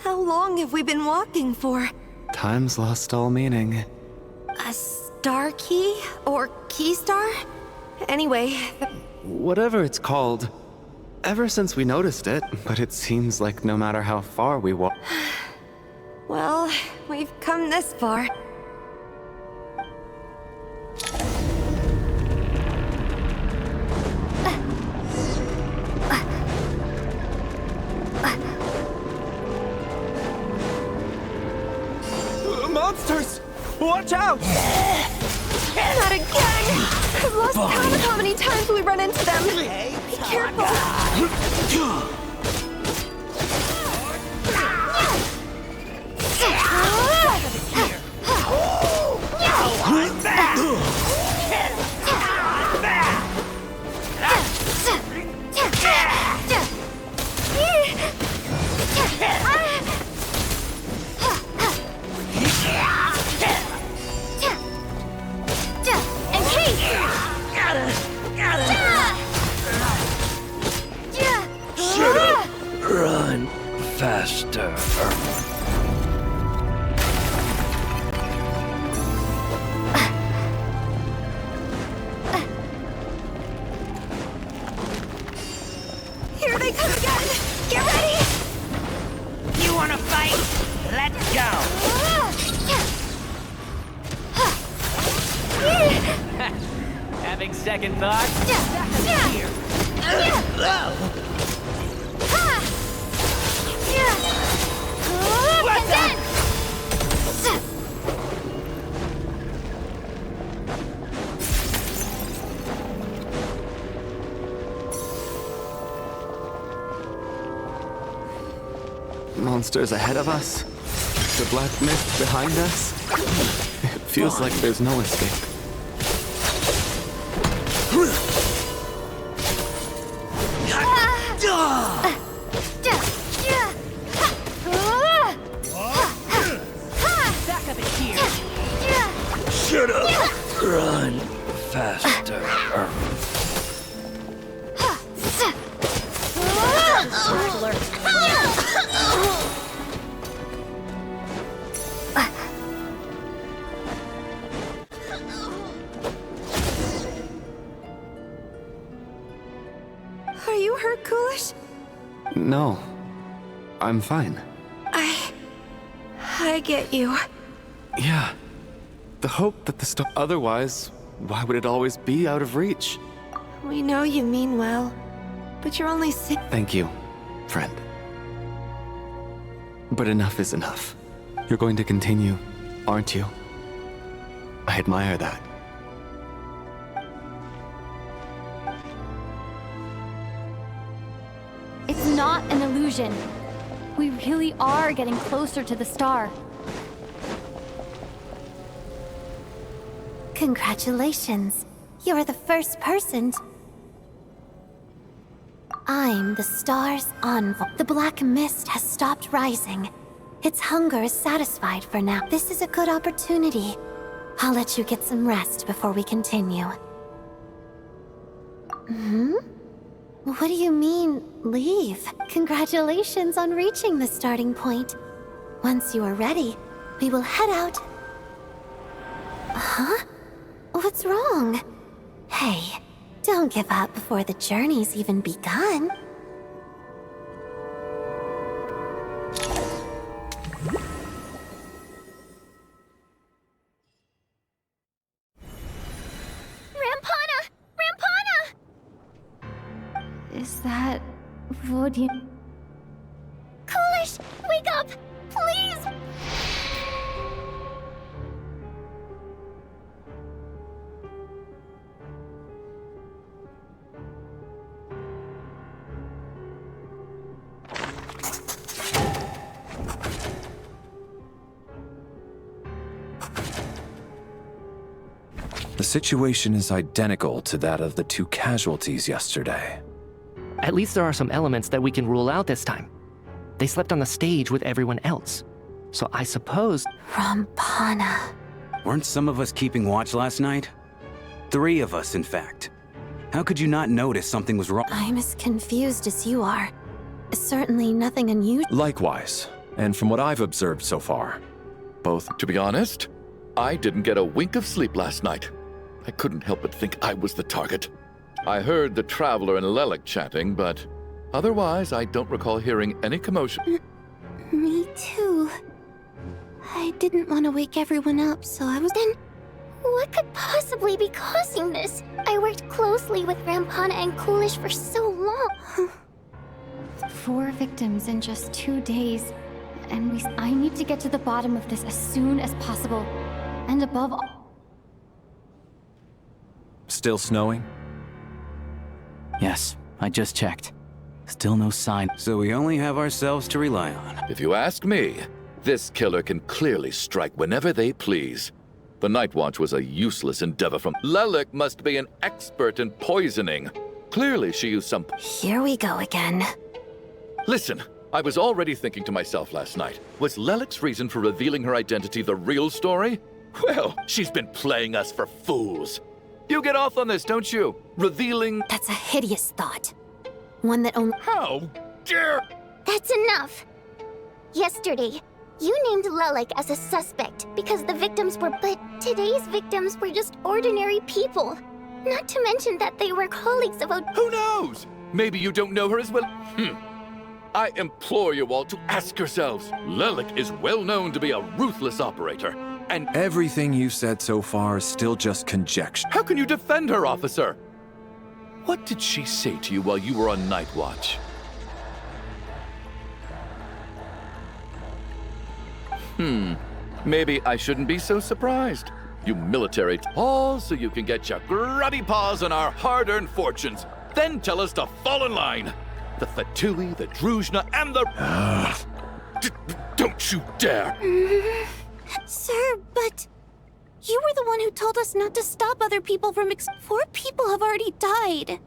How long have we been walking for? Time's lost all meaning. A star key? Or key star? Anyway, Whatever it's called. Ever since we noticed it, but it seems like no matter how far we walk... well, we've come this far. Monsters! Watch out! Not again! I've lost count of how many times we run into them. Be careful. Run faster. Here they come again! Get ready! You wanna fight? Let's go! Having second thoughts? Monsters ahead of us? The black mist behind us? It feels like there's no escape. Shut up! Run faster. Are you hurt, Coolish? No. I'm fine. I get you. Yeah. The hope that the stuff... Otherwise, why would it always be out of reach? We know you mean well, but you're only sick. Thank you, friend. But enough is enough. You're going to continue, aren't you? I admire that. It's not an illusion. We really are getting closer to the star. Congratulations. You're the first person. I'm the star's envoy. The black mist has stopped rising. Its hunger is satisfied for now. This is a good opportunity. I'll let you get some rest before we continue. What do you mean, leave? Congratulations on reaching the starting point. Once you are ready, we will head out. Huh? What's wrong? Hey, don't give up before the journey's even begun. Rampana! Rampana! Is that... Vodyan... Coolish, wake up! Please! The situation is identical to that of the 2 casualties yesterday. At least there are some elements that we can rule out this time. They slept on the stage with everyone else. So I suppose... Rampana. Weren't some of us keeping watch last night? 3 of us, in fact. How could you not notice something was wrong? I'm as confused as you are. Certainly nothing unusual. Likewise, and from what I've observed so far, both... To be honest, I didn't get a wink of sleep last night. I couldn't help but think I was the target. I heard the Traveler and Lelik chatting, but otherwise I don't recall hearing any commotion. Me too. I didn't want to wake everyone up, so I was... Then, what could possibly be causing this? I worked closely with Rampana and Coolish for so long. 4 victims in just 2 days. And I need to get to the bottom of this as soon as possible. And above all... Still snowing? Yes, I just checked. Still no sign. So we only have ourselves to rely on. If you ask me, this killer can clearly strike whenever they please. The Night Watch was a useless endeavor from... Lelik must be an expert in poisoning. Clearly she used some... Here we go again. Listen, I was already thinking to myself last night, was Lelik's reason for revealing her identity the real story? Well, she's been playing us for fools. You get off on this, don't you? Revealing... That's a hideous thought. One that only... How dare... That's enough. Yesterday, you named Lelik as a suspect because the victims were... But today's victims were just ordinary people. Not to mention that they were colleagues of... Who knows? Maybe you don't know her as well. I implore you all to ask yourselves. Lelik is well known to be a ruthless operator. And everything you've said so far is still just conjecture. How can you defend her, officer? What did she say to you while you were on Night Watch? Maybe I shouldn't be so surprised. You military all so you can get your grubby paws on our hard-earned fortunes. Then tell us to fall in line. The Fatui, the Druzhna, and the... Don't you dare! Sir, but... You were the one who told us not to stop other people from 4 people have already died.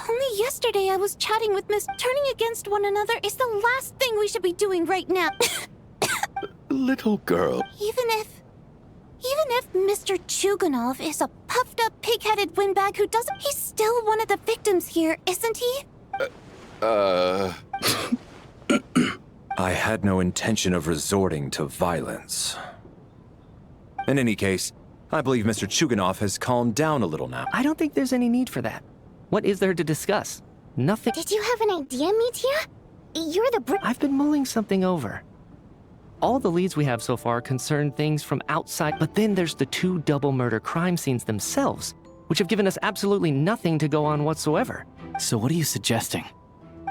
Only yesterday I was chatting with Miss... Turning against one another is the last thing we should be doing right now. Little girl. Even if Mr. Chuganov is a puffed-up, pig-headed windbag who doesn't... He's still one of the victims here, isn't he? I had no intention of resorting to violence. In any case, I believe Mr. Chuganov has calmed down a little now. I don't think there's any need for that. What is there to discuss? Nothing. Did you have an idea, Mitya? You're the I've been mulling something over. All the leads we have so far concern things from outside, but then there's the 2 double murder crime scenes themselves, which have given us absolutely nothing to go on whatsoever. So what are you suggesting?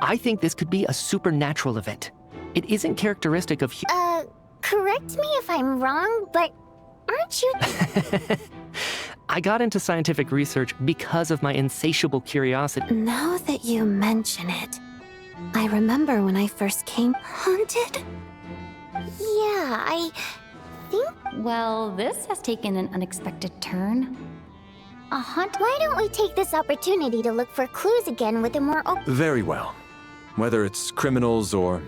I think this could be a supernatural event. It isn't characteristic of correct me if I'm wrong, but aren't you... I got into scientific research because of my insatiable curiosity. Now that you mention it, I remember when I first came... Haunted? Yeah, I think... Well, this has taken an unexpected turn. A haunt? Why don't we take this opportunity to look for clues again with a more open... Very well. Whether it's criminals or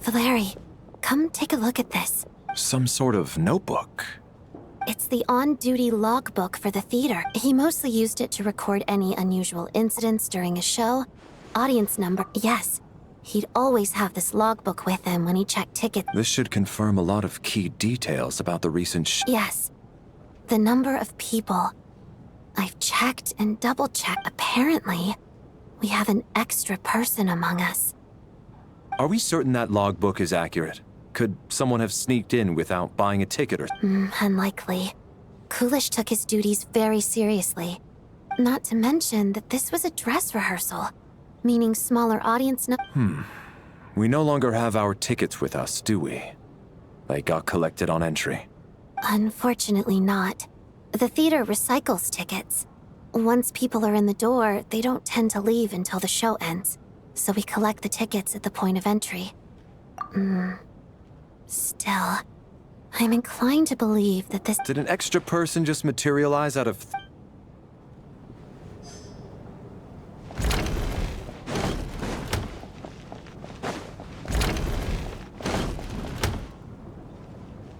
Valeri, come take a look at this. some sort of notebook. It's the on-duty logbook for the theater. He mostly used it to record any unusual incidents during a show. Audience number, yes. He'd always have this logbook with him when he checked tickets. This should confirm a lot of key details about the recent Yes. The number of people. I've checked and double-checked. Apparently, we have an extra person among us. Are we certain that logbook is accurate? Could someone have sneaked in without buying a ticket or... Unlikely. Coolish took his duties very seriously. Not to mention that this was a dress rehearsal, meaning smaller audience we no longer have our tickets with us, do we? They got collected on entry. Unfortunately not. The theater recycles tickets. Once people are in the door, they don't tend to leave until the show ends. So we collect the tickets at the point of entry. Still, I'm inclined to believe that this— Did an extra person just materialize out of...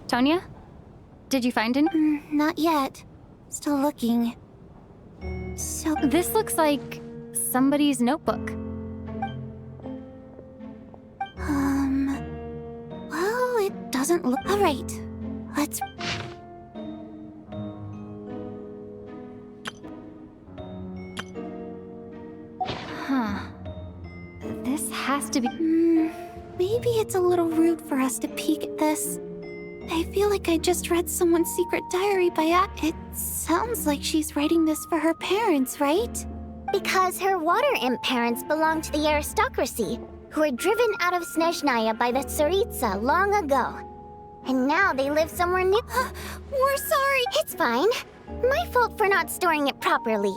Tonya? Did you find any? Not yet. Still looking. So This looks like somebody's notebook. Well, it doesn't look— All right. Let's— Huh. This has to be... Maybe it's a little rude for us to peek at this. I feel like I just read someone's secret diary by It sounds like she's writing this for her parents, right? Because her water imp parents belonged to the aristocracy, who were driven out of Snezhnaya by the Tsaritsa long ago. And now they live somewhere new. We're sorry. It's fine. My fault for not storing it properly.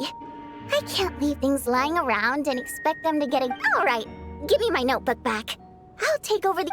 I can't leave things lying around and expect them to get a— All right, give me my notebook back. I'll take over the—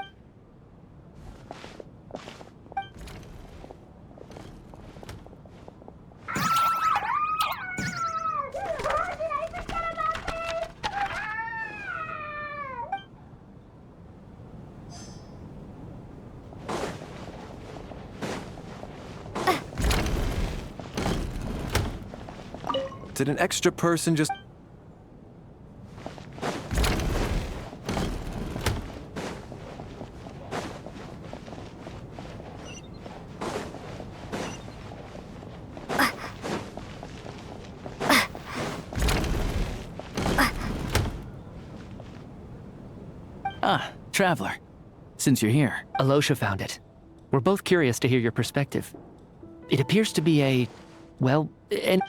Did an extra person just... Ah, Traveler. Since you're here. Alosha found it. We're both curious to hear your perspective. It appears to be a... well, an...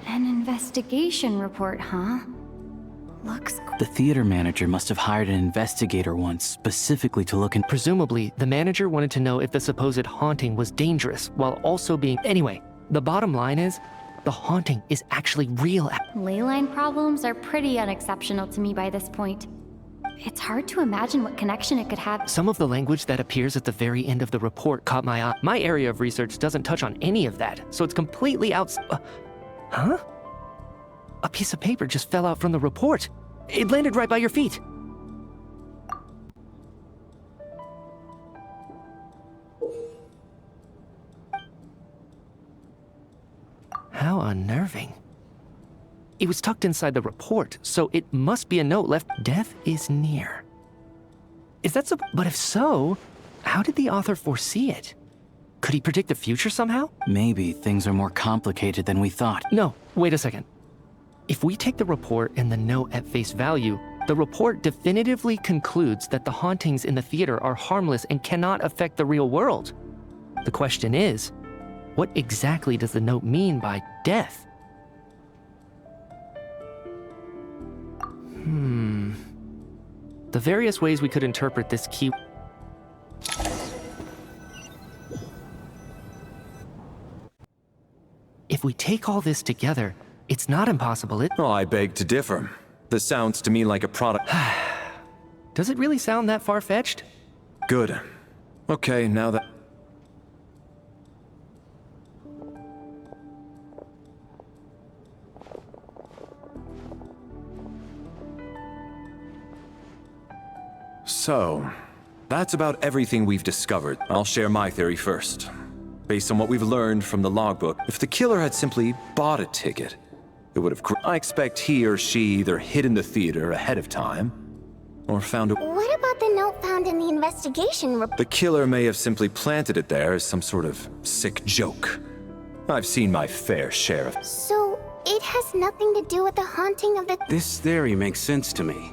An investigation report, huh? Looks... The theater manager must have hired an investigator once specifically to look in. Presumably, the manager wanted to know if the supposed haunting was dangerous while also being... Anyway, the bottom line is, the haunting is actually real. Leyline problems are pretty unexceptional to me by this point. It's hard to imagine what connection it could have. Some of the language that appears at the very end of the report caught my eye. My area of research doesn't touch on any of that, so it's completely huh? A piece of paper just fell out from the report. It landed right by your feet. How unnerving. It was tucked inside the report, so it must be a note left. Death is near. Is that so? But if so, how did the author foresee it? Could he predict the future somehow? Maybe things are more complicated than we thought. No, wait a second. If we take the report and the note at face value, the report definitively concludes that the hauntings in the theater are harmless and cannot affect the real world. The question is, what exactly does the note mean by death? The various ways we could interpret this key... If we take all this together, it's not impossible, Oh, I beg to differ. This sounds to me like a product... Does it really sound that far-fetched? Good. Okay, now that... So, that's about everything we've discovered. I'll share my theory first. Based on what we've learned from the logbook, if the killer had simply bought a ticket, it would have... I expect he or she either hid in the theater ahead of time, or found a... What about the note found in the investigation report? The killer may have simply planted it there as some sort of sick joke. I've seen my fair share of... So, it has nothing to do with the haunting of the... This theory makes sense to me.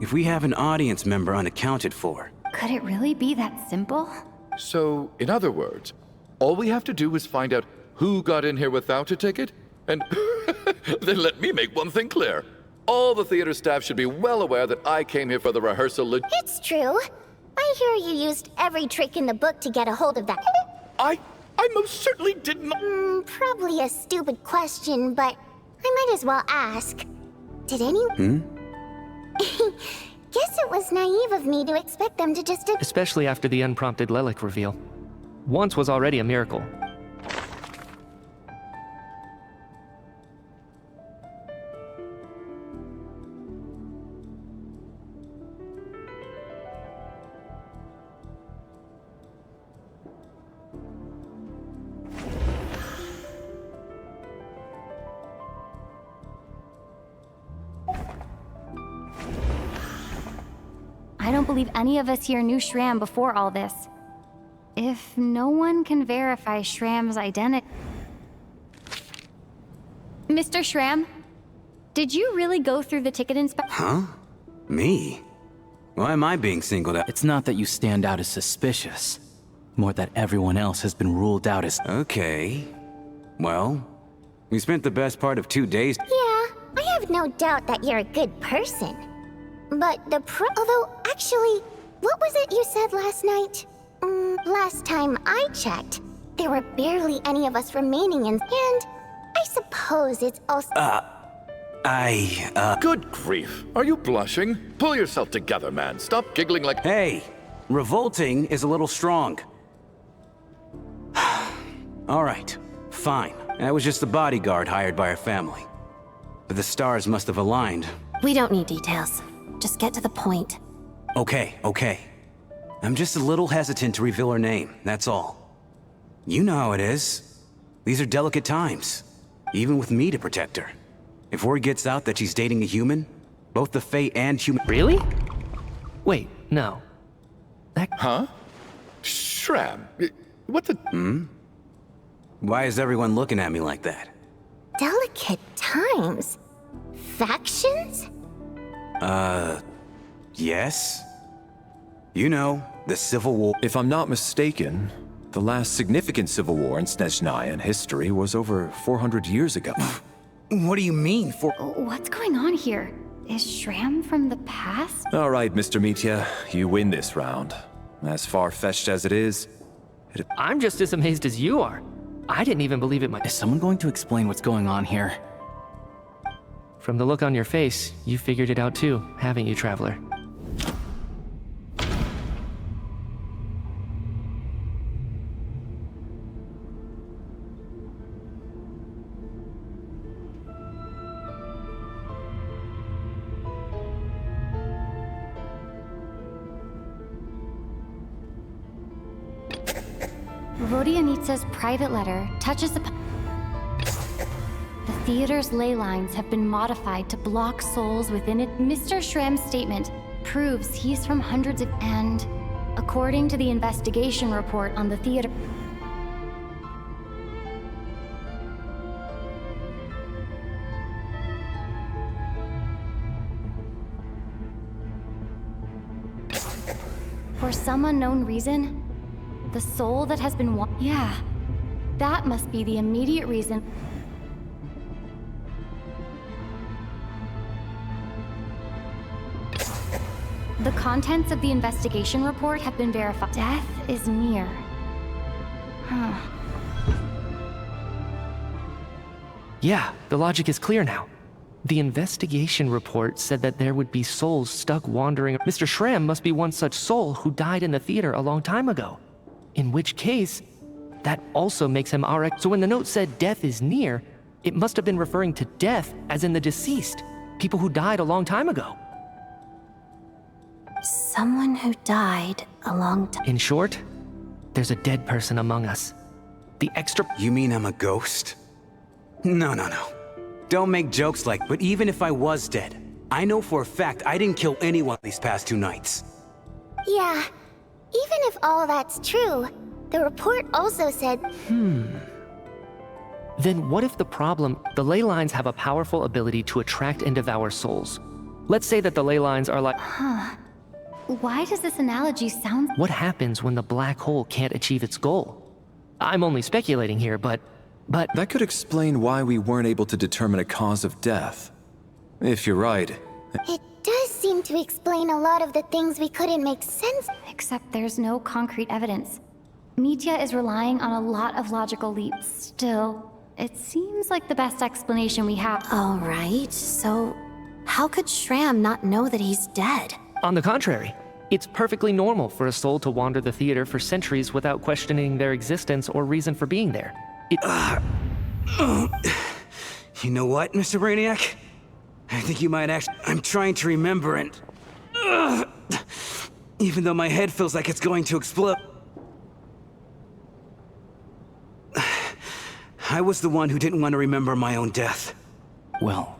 If we have an audience member unaccounted for... Could it really be that simple? So, in other words, all we have to do is find out Who got in here without a ticket? And then let me make one thing clear. All the theater staff should be well aware that I came here for the rehearsal. It's true. I hear you used every trick in the book to get a hold of that. I most certainly did not. Probably a stupid question, but I might as well ask. Did anyone... Guess it was naive of me to expect them to just... Especially after the unprompted Lelik reveal. Once was already a miracle. I don't believe any of us here knew Shram before all this. If no one can verify Shram's identity... Mr. Shram, did you really go through the ticket inspection? Huh? Me? Why am I being singled out? It's not that you stand out as suspicious. More that everyone else has been ruled out as... Okay. Well, we spent the best part of 2 days... Yeah, I have no doubt that you're a good person. But although, actually, what was it you said last night? Last time I checked, there were barely any of us remaining and I suppose it's also... Good grief. Are you blushing? Pull yourself together, man. Stop giggling like... Hey, revolting is a little strong. All right, fine. I was just the bodyguard hired by our family. But the stars must have aligned. We don't need details. Just get to the point. Okay. I'm just a little hesitant to reveal her name, that's all. You know how it is. These are delicate times, even with me to protect her. If word gets out that she's dating a human, both the Fae and human... Really? Wait, no. Huh? Shram, what the... Why is everyone looking at me like that? Delicate times? Factions? Yes? You know, the Civil War... If I'm not mistaken, the last significant civil war in Snezhnaya history was over 400 years ago. What do you mean, What's going on here? Is Shram from the past? All right, Mr. Mitya, you win this round. As far-fetched as it is... I'm just as amazed as you are. I didn't even believe it myself. Is someone going to explain what's going on here? From the look on your face, you figured it out too, haven't you, Traveler? Vodyanitsa's private letter touches upon... The theater's ley lines have been modified to block souls within it. Mr. Shram's statement proves he's from hundreds of... And, according to the investigation report on the theater... For some unknown reason, the soul that has been Yeah, that must be the immediate reason. The contents of the investigation report have been verified. Death is near. Yeah, the logic is clear now. The investigation report said that there would be souls stuck wandering. Mr. Shram must be one such soul who died in the theater a long time ago. In which case, that also makes him our... So when the note said death is near, it must have been referring to death as in the deceased. People who died a long time ago. Someone who died a long time... In short, there's a dead person among us. The extra... You mean I'm a ghost? No. Don't make jokes like... But even if I was dead, I know for a fact I didn't kill anyone these past 2 nights. Yeah, even if all that's true, the report also said... Then what if the problem... The ley lines have a powerful ability to attract and devour souls. Let's say that the ley lines are like... Why does this analogy sound... What happens when the black hole can't achieve its goal? I'm only speculating here, but But That could explain why we weren't able to determine a cause of death. If you're right. It does seem to explain a lot of the things we couldn't make sense. Except there's no concrete evidence. Mitya is relying on a lot of logical leaps. Still, it seems like the best explanation we have. All right, so how could Shram not know that he's dead? on the contrary, it's perfectly normal for a soul to wander the theater for centuries without questioning their existence or reason for being there. You know what, Mr. Brainiac? I think you might actually... I'm trying to remember and... even though my head feels like it's going to explode. I was the one who didn't want to remember my own death. Well,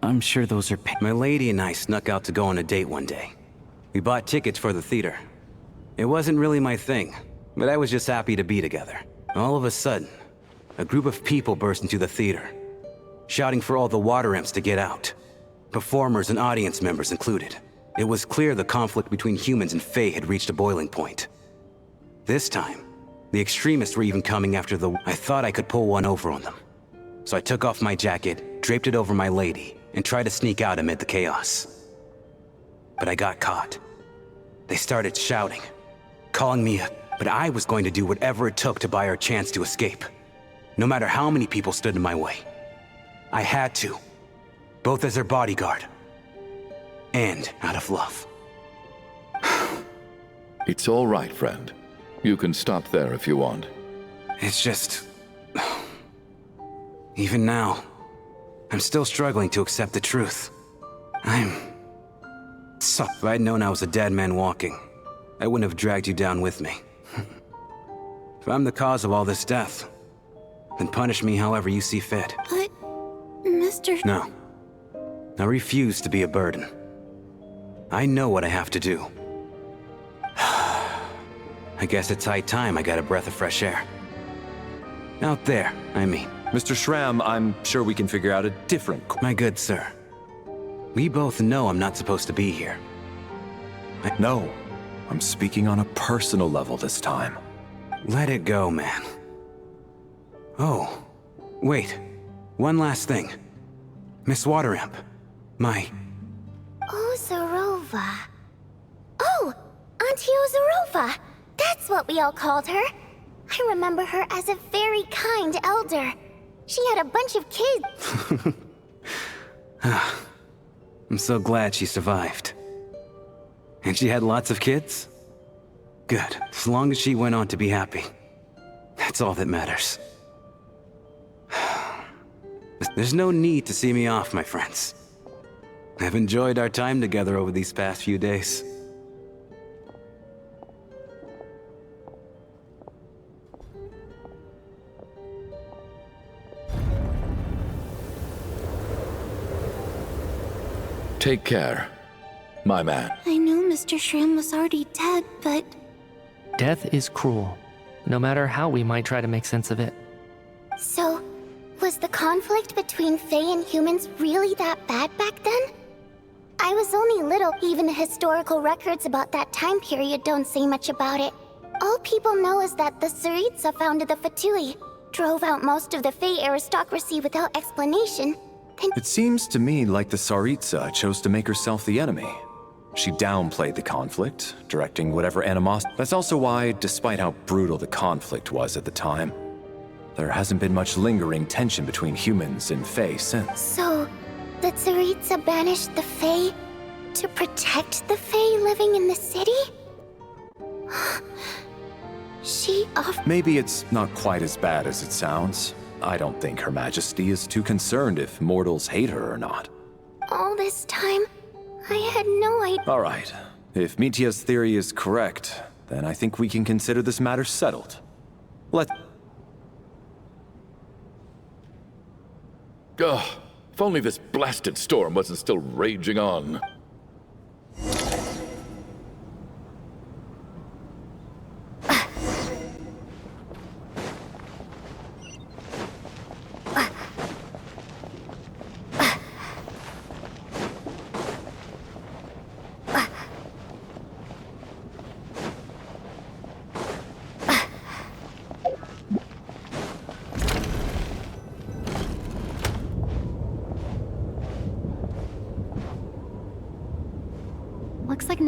I'm sure those are... My lady and I snuck out to go on a date one day. We bought tickets for the theater. It wasn't really my thing, but I was just happy to be together. All of a sudden, a group of people burst into the theater, shouting for all the water imps to get out. Performers and audience members included. It was clear the conflict between humans and Fae had reached a boiling point. This time, the extremists were even coming after the... I thought I could pull one over on them. So I took off my jacket, draped it over my lady, and tried to sneak out amid the chaos. But I got caught. They started shouting, calling me a... But I was going to do whatever it took to buy our chance to escape. No matter how many people stood in my way. I had to. Both as their bodyguard. And out of love. It's all right, friend. You can stop there if you want. It's just... Even now, I'm still struggling to accept the truth. If I'd known I was a dead man walking, I wouldn't have dragged you down with me. If I'm the cause of all this death, then punish me however you see fit. But, Mr. No. I refuse to be a burden. I know what I have to do. I guess it's high time I got a breath of fresh air. Out there, I mean. Mr. Shram, I'm sure we can figure out a different... My good sir. We both know I'm not supposed to be here. No, I'm speaking on a personal level this time. Let it go, man. Oh, wait. One last thing. Miss Water Imp. My... Ozarova. Oh, Auntie Ozarova. That's what we all called her. I remember her as a very kind elder. She had a bunch of kids. I'm so glad she survived. And she had lots of kids? Good. As long as she went on to be happy. That's all that matters. There's no need to see me off, my friends. I've enjoyed our time together over these past few days. Take care, my man. I knew Mr. Shram was already dead, but... Death is cruel, no matter how we might try to make sense of it. So, was the conflict between Fae and humans really that bad back then? I was only little, even the historical records about that time period don't say much about it. All people know is that the Tsaritsa founded the Fatui, drove out most of the Fae aristocracy without explanation. It seems to me like the Tsaritsa chose to make herself the enemy. She downplayed the conflict, directing whatever animosity. That's also why, despite how brutal the conflict was at the time, there hasn't been much lingering tension between humans and Fae since. So, the Tsaritsa banished the Fae to protect the Fae living in the city? Maybe it's not quite as bad as it sounds. I don't think Her Majesty is too concerned if mortals hate her or not. All this time, I had no idea. All right. If Mitya's theory is correct, then I think we can consider this matter settled. Ugh, if only this blasted storm wasn't still raging on.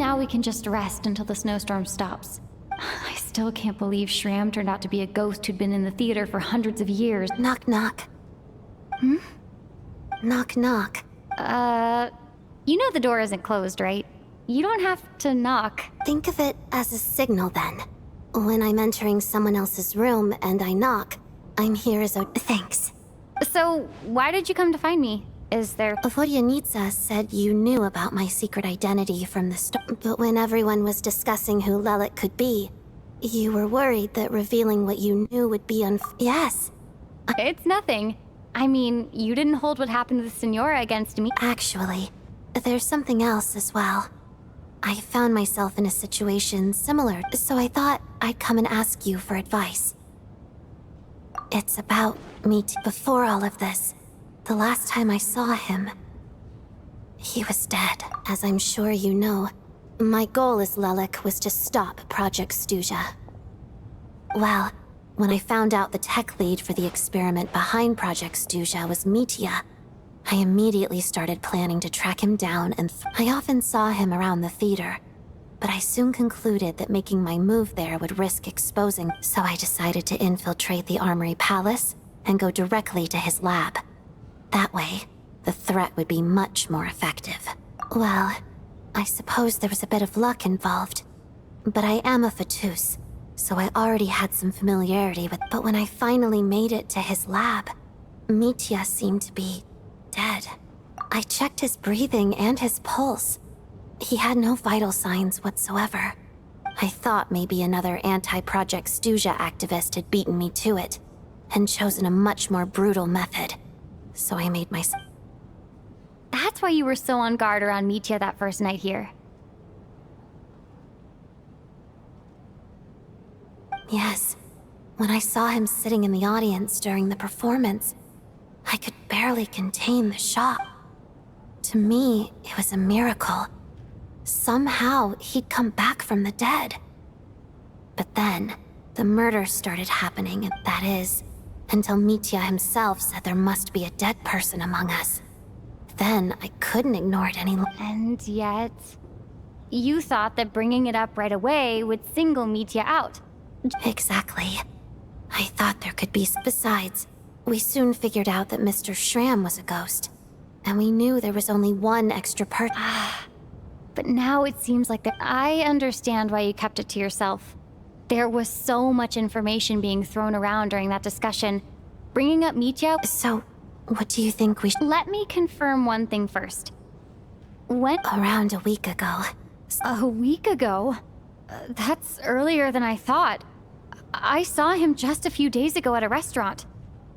now we can just rest until the snowstorm stops. I still can't believe Shram turned out to be a ghost who'd been in the theater for hundreds of years. Knock, knock. Hmm? Knock, knock. You know the door isn't closed, right? You don't have to knock. Think of it as a signal then. When I'm entering someone else's room and I knock, I'm here as a thanks. So, why did you come to find me? Is there... Vodyanitsa said you knew about my secret identity from the start, but when everyone was discussing who Lelik could be, you were worried that revealing what you knew would be Yes. It's nothing. I mean, you didn't hold what happened with Senora against me. Actually, there's something else as well. I found myself in a situation similar, so I thought I'd come and ask you for advice. It's about me before all of this. The last time I saw him, he was dead. As I'm sure you know, my goal as Lelik was to stop Project Snezhnaya. Well, when I found out the tech lead for the experiment behind Project Snezhnaya was Mitya, I immediately started planning to track him down and I often saw him around the theater, but I soon concluded that making my move there would risk exposing, so I decided to infiltrate the Armory Palace and go directly to his lab. That way, the threat would be much more effective. Well, I suppose there was a bit of luck involved, but I am a Fatus, so I already had some familiarity with. But when I finally made it to his lab, Mitya seemed to be dead. I checked his breathing and his pulse. He had no vital signs whatsoever. I thought maybe another anti-Project Snezhnaya activist had beaten me to it, and chosen a much more brutal method. So I made myself... That's why you were so on guard around Mitya that first night here. Yes. When I saw him sitting in the audience during the performance, I could barely contain the shock. To me, it was a miracle. Somehow, he'd come back from the dead. But then, the murder started happening, and that is, until Mitya himself said there must be a dead person among us. Then, I couldn't ignore it any longer. And yet... you thought that bringing it up right away would single Mitya out. Exactly. I thought there could be... Besides, we soon figured out that Mr. Shram was a ghost. And we knew there was only one extra person. But now it seems like that... I understand why you kept it to yourself. There was so much information being thrown around during that discussion. Bringing up Mitya... So, what do you think we should... Let me confirm one thing first. When... Around a week ago. A week ago? That's earlier than I thought. I saw him just a few days ago at a restaurant.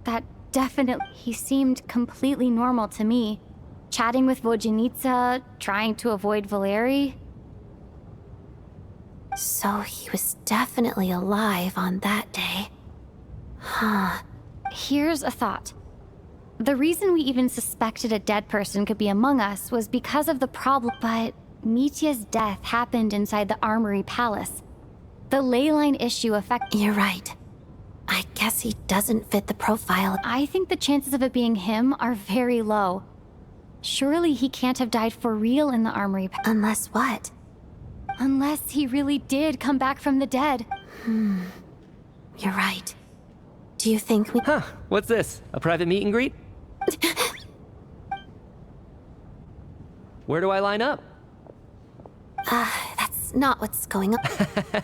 That definitely... He seemed completely normal to me. Chatting with Vodyanitsa, trying to avoid Valeri. So he was definitely alive on that day. Huh. Here's a thought. The reason we even suspected a dead person could be among us was because of the problem, but Mitya's death happened inside the Armory Palace. The ley line issue affected... You're right. I guess he doesn't fit the profile. I think the chances of it being him are very low. Surely he can't have died for real in the Armory Palace. Unless what? Unless he really did come back from the dead. You're right. Do you think we... Huh, what's this? A private meet and greet? Where do I line up? That's not what's going on.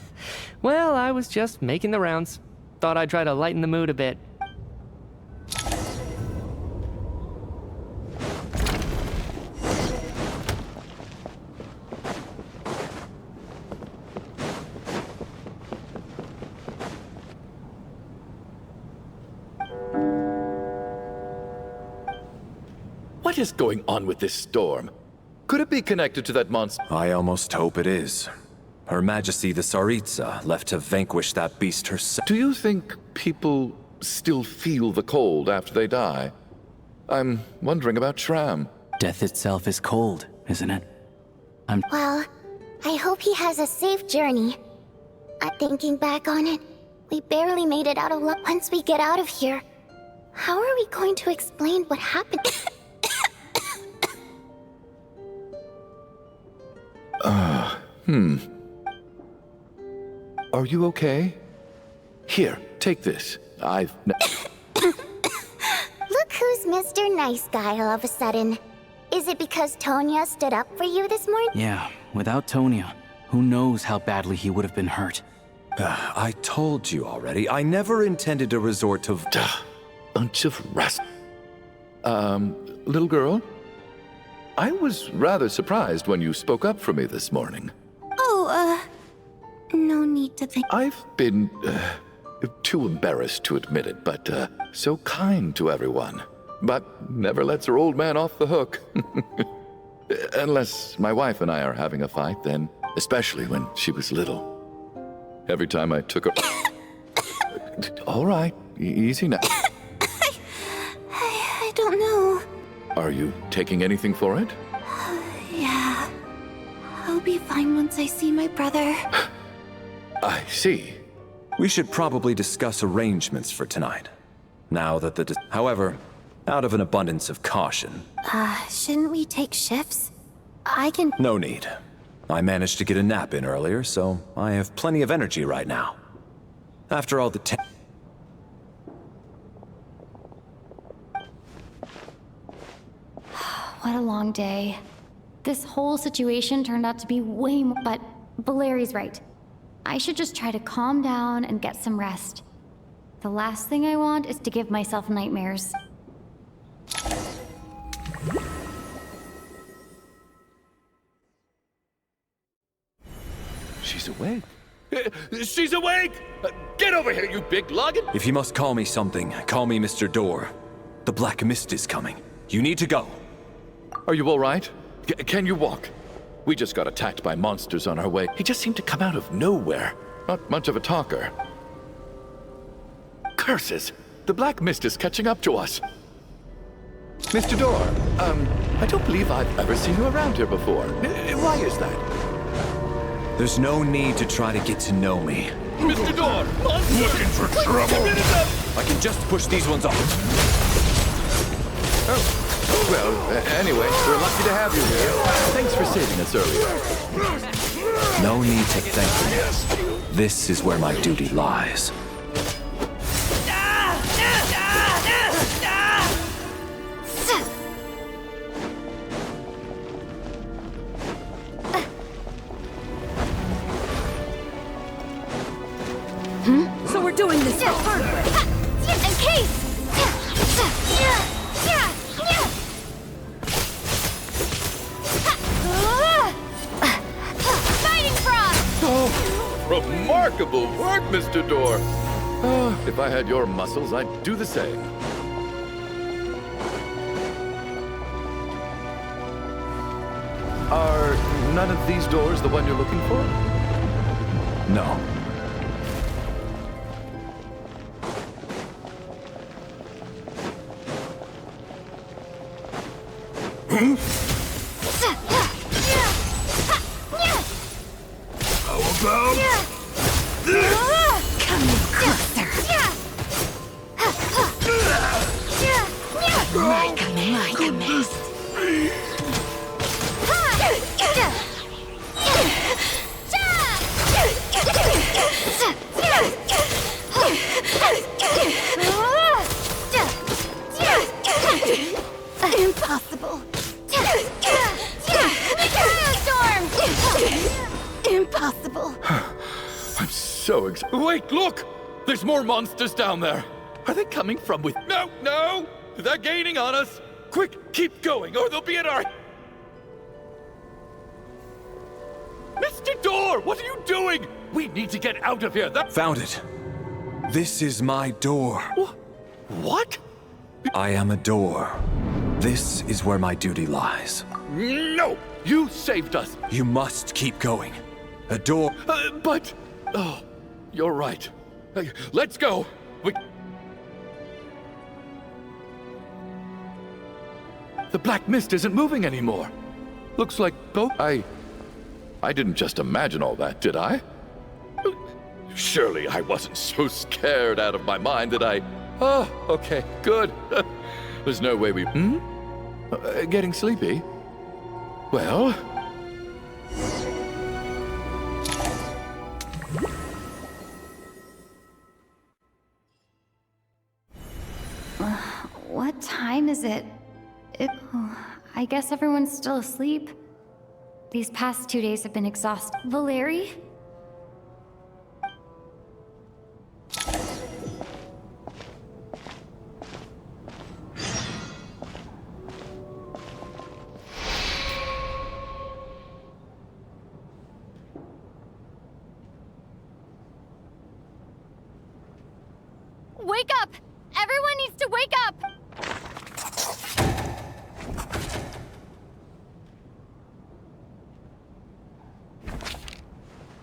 Well, I was just making the rounds. Thought I'd try to lighten the mood a bit. What is going on with this storm? Could it be connected to that monster? I almost hope it is. Her Majesty the Tsaritsa left to vanquish that beast herself. Do you think people still feel the cold after they die? I'm wondering about Shram. Death itself is cold, isn't it? Well, I hope he has a safe journey. Thinking back on it, we barely made it out of luck. Once we get out of here, how are we going to explain what happened? Are you okay? Here, take this. Look who's Mr. Nice Guy all of a sudden. Is it because Tonya stood up for you this morning? Yeah, without Tonya, who knows how badly he would have been hurt. I told you already, I never intended to resort to... Bunch of little girl? I was rather surprised when you spoke up for me this morning. Oh, no need to thank. I've been, too embarrassed to admit it, but, so kind to everyone. But never lets her old man off the hook. Unless my wife and I are having a fight, then, especially when she was little. Every time I took her... All right, easy now. I don't know. Are you taking anything for it? Yeah. I'll be fine once I see my brother. I see. We should probably discuss arrangements for tonight. Now that however, out of an abundance of caution... Shouldn't we take shifts? I can... No need. I managed to get a nap in earlier, so I have plenty of energy right now. After all the What a long day. This whole situation turned out to be way more... But Valeri's right. I should just try to calm down and get some rest. The last thing I want is to give myself nightmares. She's awake. She's awake! Get over here, you big luggin! If you must call me something, call me Mr. Door. The Black Mist is coming. You need to go. Are you all right? Can you walk? We just got attacked by monsters on our way. He just seemed to come out of nowhere. Not much of a talker. Curses! The Black Mist is catching up to us. Mr. Door, I don't believe I've ever seen you around here before. Why is that? There's no need to try to get to know me. Mr. Door! Monster! Looking for trouble? Get rid of them! I can just push these ones off. Oh. Well, anyway, we're lucky to have you here. Thanks for saving us earlier. No need to thank me. This is where my duty lies. So we're doing this the hard way. In case! Fighting frog! Oh, remarkable work, Mr. Door. Oh, if I had your muscles, I'd do the same. Are none of these doors the one you're looking for? No. How about this? Come closer. Like a mist. Impossible. Impossible. I'm so Wait, look! There's more monsters down there. Are they coming from with... No! They're gaining on us. Quick, keep going, or they'll be at our... Mr. Door, what are you doing? We need to get out of here. Found it. This is my door. What? I am a door. This is where my duty lies. No! You saved us! You must keep going. A door... But... Oh, you're right. Let's go! The Black Mist isn't moving anymore. Looks like both... I didn't just imagine all that, did I? Surely I wasn't so scared out of my mind that I... Oh, okay, good. There's no way we... Getting sleepy? Well... What time is it? I guess everyone's still asleep. These past 2 days have been exhausting. Valeri? Wake up! Everyone needs to wake up!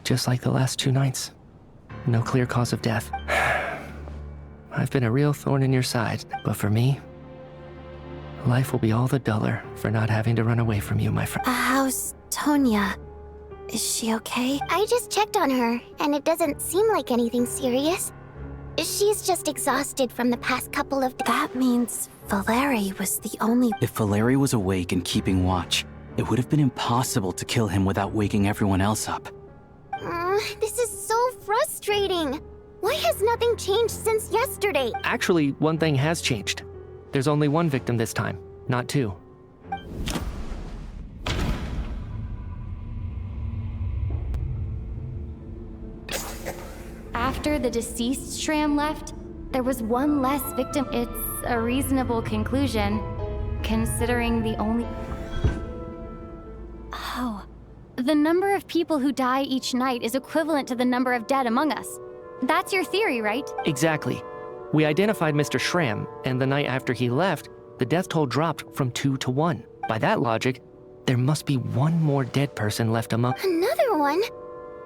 Just like the last 2 nights. No clear cause of death. I've been a real thorn in your side, but for me, life will be all the duller for not having to run away from you, my friend. How's Tonya? Is she okay? I just checked on her, and it doesn't seem like anything serious. She's just exhausted from the past couple of days. That means Valeri was the only... If Valeri was awake and keeping watch, it would have been impossible to kill him without waking everyone else up. This is so frustrating. Why has nothing changed since yesterday? Actually, one thing has changed. There's only one victim this time, not 2. After the deceased Shram left, there was one less victim. It's a reasonable conclusion, considering the only... Oh. The number of people who die each night is equivalent to the number of dead among us. That's your theory, right? Exactly. We identified Mr. Shram, and the night after he left, the death toll dropped from 2 to 1. By that logic, there must be one more dead person left among... Another one?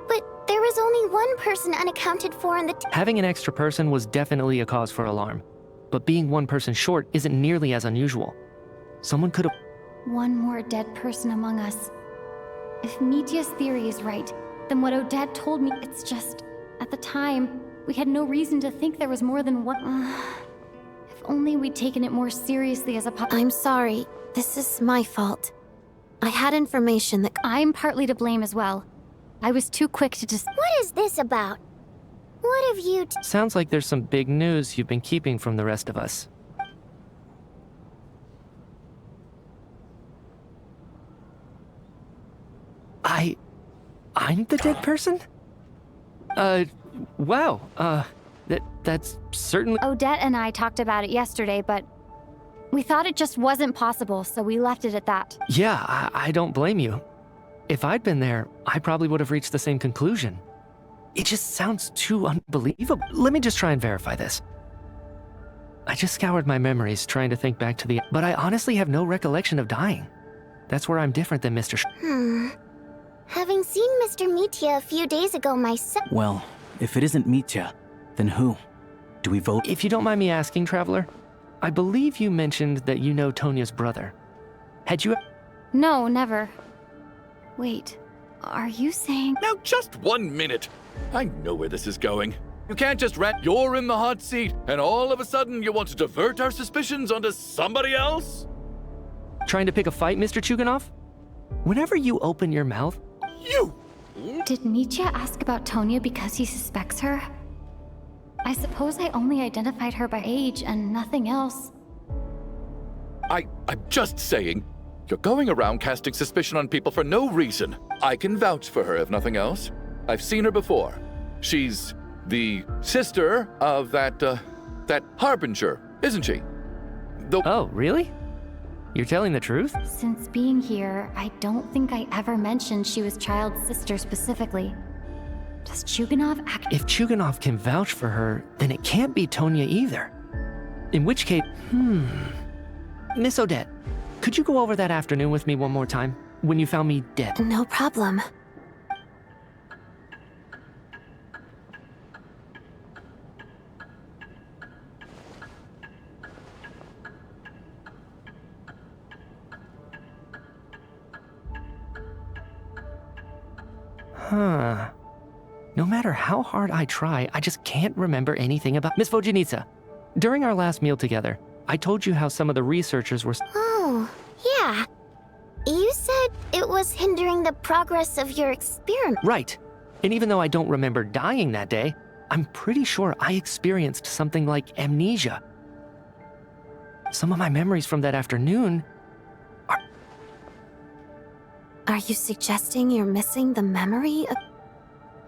But there was only one person unaccounted for in the... Having an extra person was definitely a cause for alarm. But being one person short isn't nearly as unusual. Someone could have... One more dead person among us. If Mitya's theory is right, then what Odette told me, it's just... At the time, we had no reason to think there was more than one... If only we'd taken it more seriously as a I'm sorry. This is my fault. I had information that... I'm partly to blame as well. I was too quick to just... What is this about? What have you... Sounds like there's some big news you've been keeping from the rest of us. I'm the dead person? Wow, that's certainly... Odette and I talked about it yesterday, but we thought it just wasn't possible, so we left it at that. Yeah, I don't blame you. If I'd been there, I probably would have reached the same conclusion. It just sounds too unbelievable. Let me just try and verify this. I just scoured my memories trying to think back to the... But I honestly have no recollection of dying. That's where I'm different than Mr. Having seen Mr. Mitya a few days ago myself... Well, if it isn't Mitya, then who? Do we vote? If you don't mind me asking, Traveler, I believe you mentioned that you know Tonya's brother. Had you... No, never. Wait, are you saying... Now just 1 minute. I know where this is going. You can't just you're in the hot seat, and all of a sudden you want to divert our suspicions onto somebody else? Trying to pick a fight, Mr. Chuganov? Whenever you open your mouth... You! Did Mitya ask about Tonya because he suspects her? I suppose I only identified her by age and nothing else. I'm just saying, you're going around casting suspicion on people for no reason. I can vouch for her if nothing else. I've seen her before. She's the sister of that Harbinger, isn't she? Oh, really? You're telling the truth? Since being here, I don't think I ever mentioned she was Child's sister specifically. Does Chuganov act... If Chuganov can vouch for her, then it can't be Tonya either. In which case... Miss Odette, could you go over that afternoon with me one more time? When you found me dead? No problem. Huh. No matter how hard I try, I just can't remember anything about... Miss Vojanitsa, during our last meal together, I told you how some of the researchers were... Oh, yeah. You said it was hindering the progress of your experiment. Right. And even though I don't remember dying that day, I'm pretty sure I experienced something like amnesia. Some of my memories from that afternoon... Are you suggesting you're missing the memory of...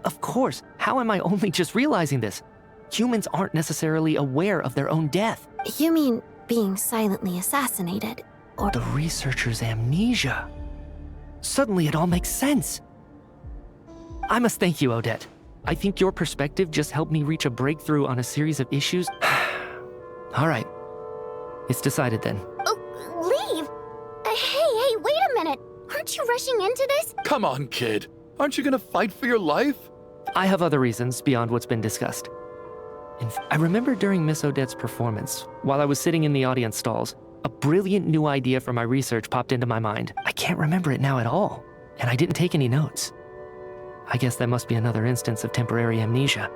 Of course, how am I only just realizing this? Humans aren't necessarily aware of their own death. You mean being silently assassinated, or... The researcher's amnesia. Suddenly it all makes sense. I must thank you, Odette. I think your perspective just helped me reach a breakthrough on a series of issues. All right. It's decided then. Oh, leave! Hey, wait a minute! Aren't you rushing into this? Come on, kid. Aren't you gonna fight for your life? I have other reasons beyond what's been discussed. I remember during Miss Odette's performance, while I was sitting in the audience stalls, a brilliant new idea for my research popped into my mind. I can't remember it now at all, and I didn't take any notes. I guess that must be another instance of temporary amnesia.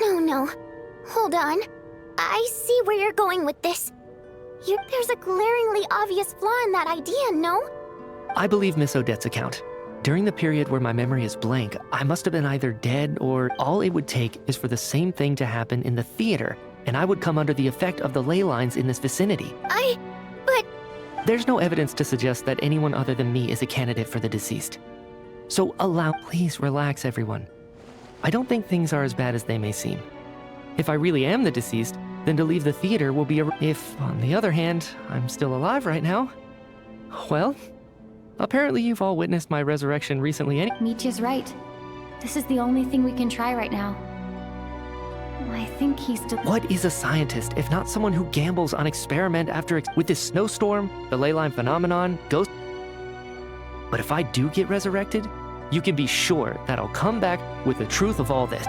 No. Hold on. I see where you're going with this. There's a glaringly obvious flaw in that idea, no? I believe Miss Odette's account. During the period where my memory is blank, I must have been either dead or all it would take is for the same thing to happen in the theater, and I would come under the effect of the ley lines in this vicinity. But... There's no evidence to suggest that anyone other than me is a candidate for the deceased. So please relax, everyone. I don't think things are as bad as they may seem. If I really am the deceased, then to leave the theater will be If, on the other hand, I'm still alive right now, well, apparently you've all witnessed my resurrection recently Mitya's right. This is the only thing we can try right now. I think he's still... What is a scientist if not someone who gambles on experiment after with this snowstorm, the ley line phenomenon, ghost... But if I do get resurrected, you can be sure that I'll come back with the truth of all this.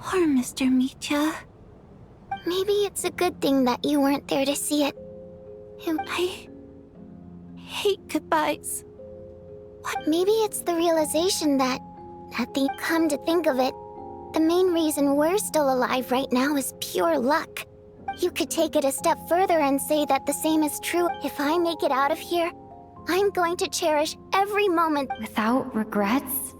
Poor Mr. Mitya. Maybe it's a good thing that you weren't there to see it. I hate goodbyes. Maybe it's the realization that, come to think of it, the main reason we're still alive right now is pure luck. You could take it a step further and say that the same is true. If I make it out of here, I'm going to cherish every moment. Without regrets?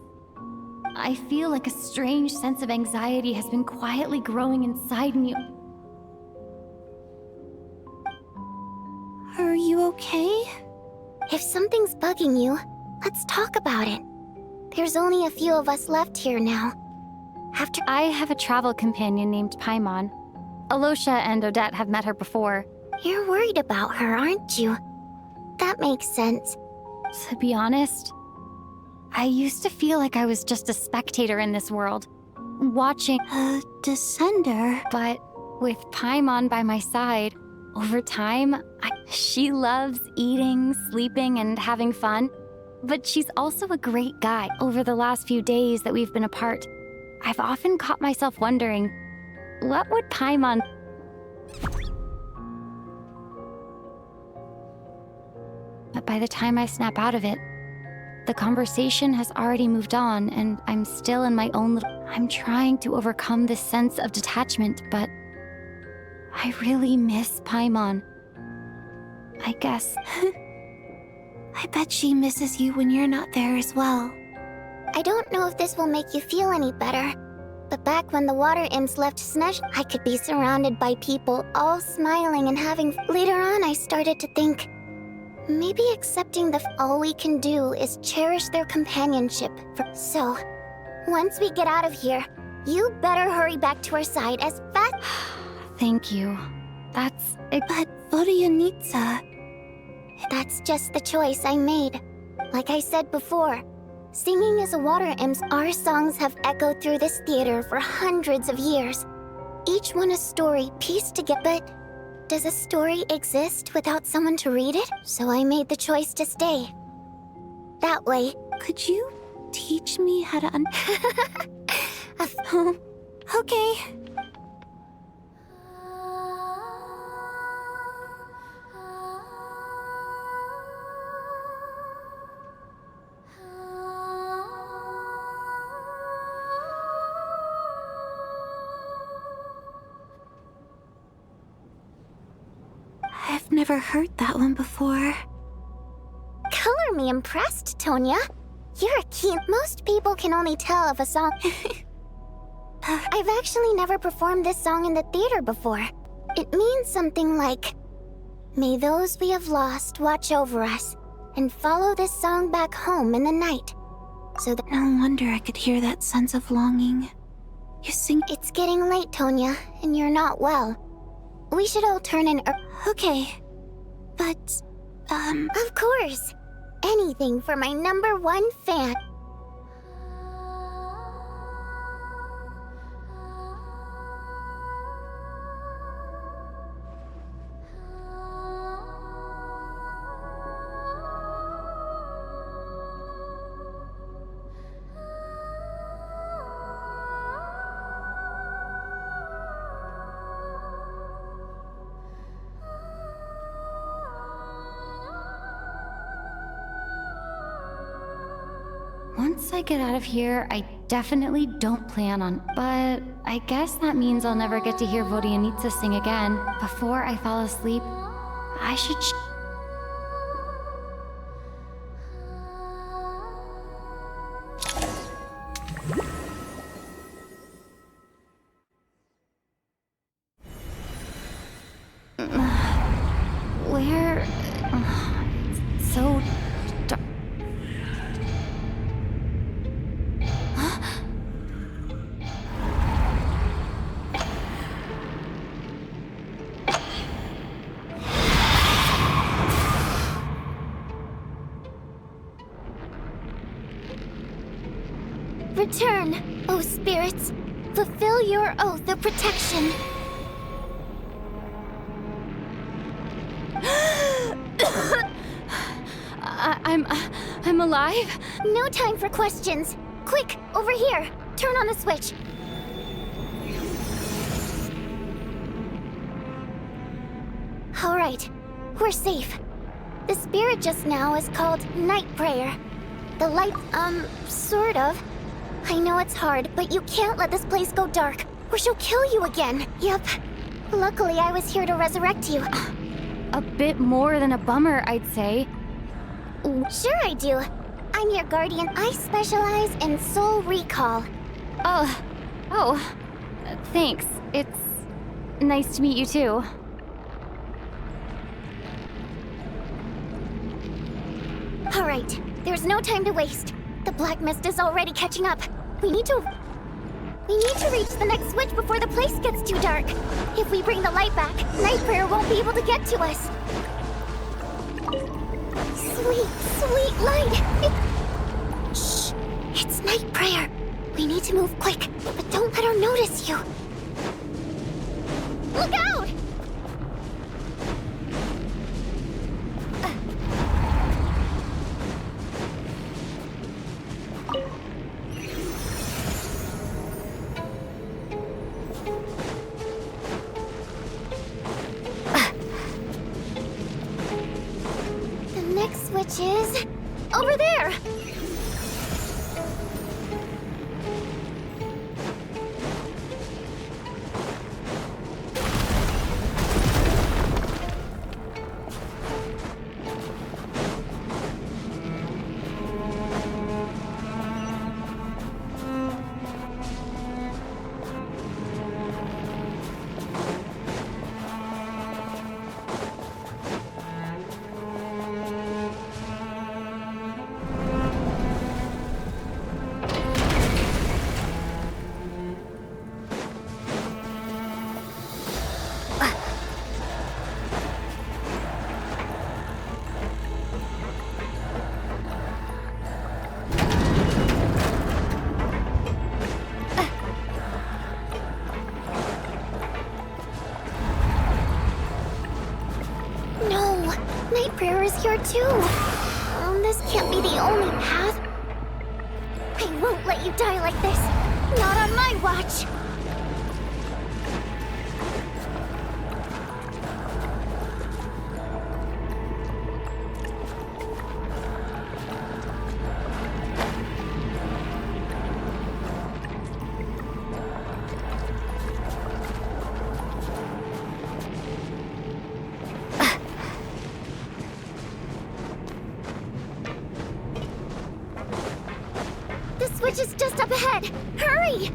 I feel like a strange sense of anxiety has been quietly growing inside me. Are you okay? If something's bugging you, let's talk about it. There's only a few of us left here now. I have a travel companion named Paimon. Alosha and Odette have met her before. You're worried about her, aren't you? That makes sense. To be honest, I used to feel like I was just a spectator in this world, watching a descender. But with Paimon by my side, over time, she loves eating, sleeping, and having fun. But she's also a great guy. Over the last few days that we've been apart, I've often caught myself wondering, what would Paimon... But by the time I snap out of it, the conversation has already moved on, and I'm still in my own little... I'm trying to overcome this sense of detachment, but I really miss Paimon. I guess. I bet she misses you when you're not there as well. I don't know if this will make you feel any better, but back when the water imps left Snezhnaya, I could be surrounded by people all smiling and having... Later on, I started to think, maybe accepting all we can do is cherish their companionship. So, once we get out of here, you better hurry back to our side as fast... Thank you. That's... But Vodyanitsa... That's just the choice I made. Like I said before, singing as a water imp, our songs have echoed through this theater for hundreds of years. Each one a story pieced together. But does a story exist without someone to read it? So I made the choice to stay. That way. Could you teach me how to Okay. never heard that one before. Color me impressed, Tonya. You're a keen. Most people can only tell of a song. I've actually never performed this song in the theater before. It means something like, "May those we have lost watch over us, and follow this song back home in the night." So that No wonder I could hear that sense of longing. You sing. it's getting late, Tonya, and you're not well. We should all turn in. Okay. But, Of course. Anything for my #1 fan. Once I get out of here, I definitely don't plan on... But I guess that means I'll never get to hear Vodyanitsa sing again. Before I fall asleep, I should... Where... It's so... dark. Return, O spirits. Fulfill your oath of protection. I'm alive? No time for questions. Quick, over here. Turn on the switch. All right, we're safe. The spirit just now is called Night Prayer. The light, sort of. I know it's hard, but you can't let this place go dark, or she'll kill you again. Yep. Luckily, I was here to resurrect you. A bit more than a bummer, I'd say. Sure I do. I'm your guardian. I specialize in soul recall. Oh, thanks. It's nice to meet you too. All right, there's no time to waste. The black mist is already catching up. We need to reach the next switch before the place gets too dark. If we bring the light back, Night Prayer won't be able to get to us. Sweet, sweet light! Shh! It's Night Prayer. We need to move quick, but don't let her notice you. Look out! The next switch is over there. Night Prayer is here too. This can't be the only path. I won't let you die like this. Not on my watch. village is just up ahead. Hurry!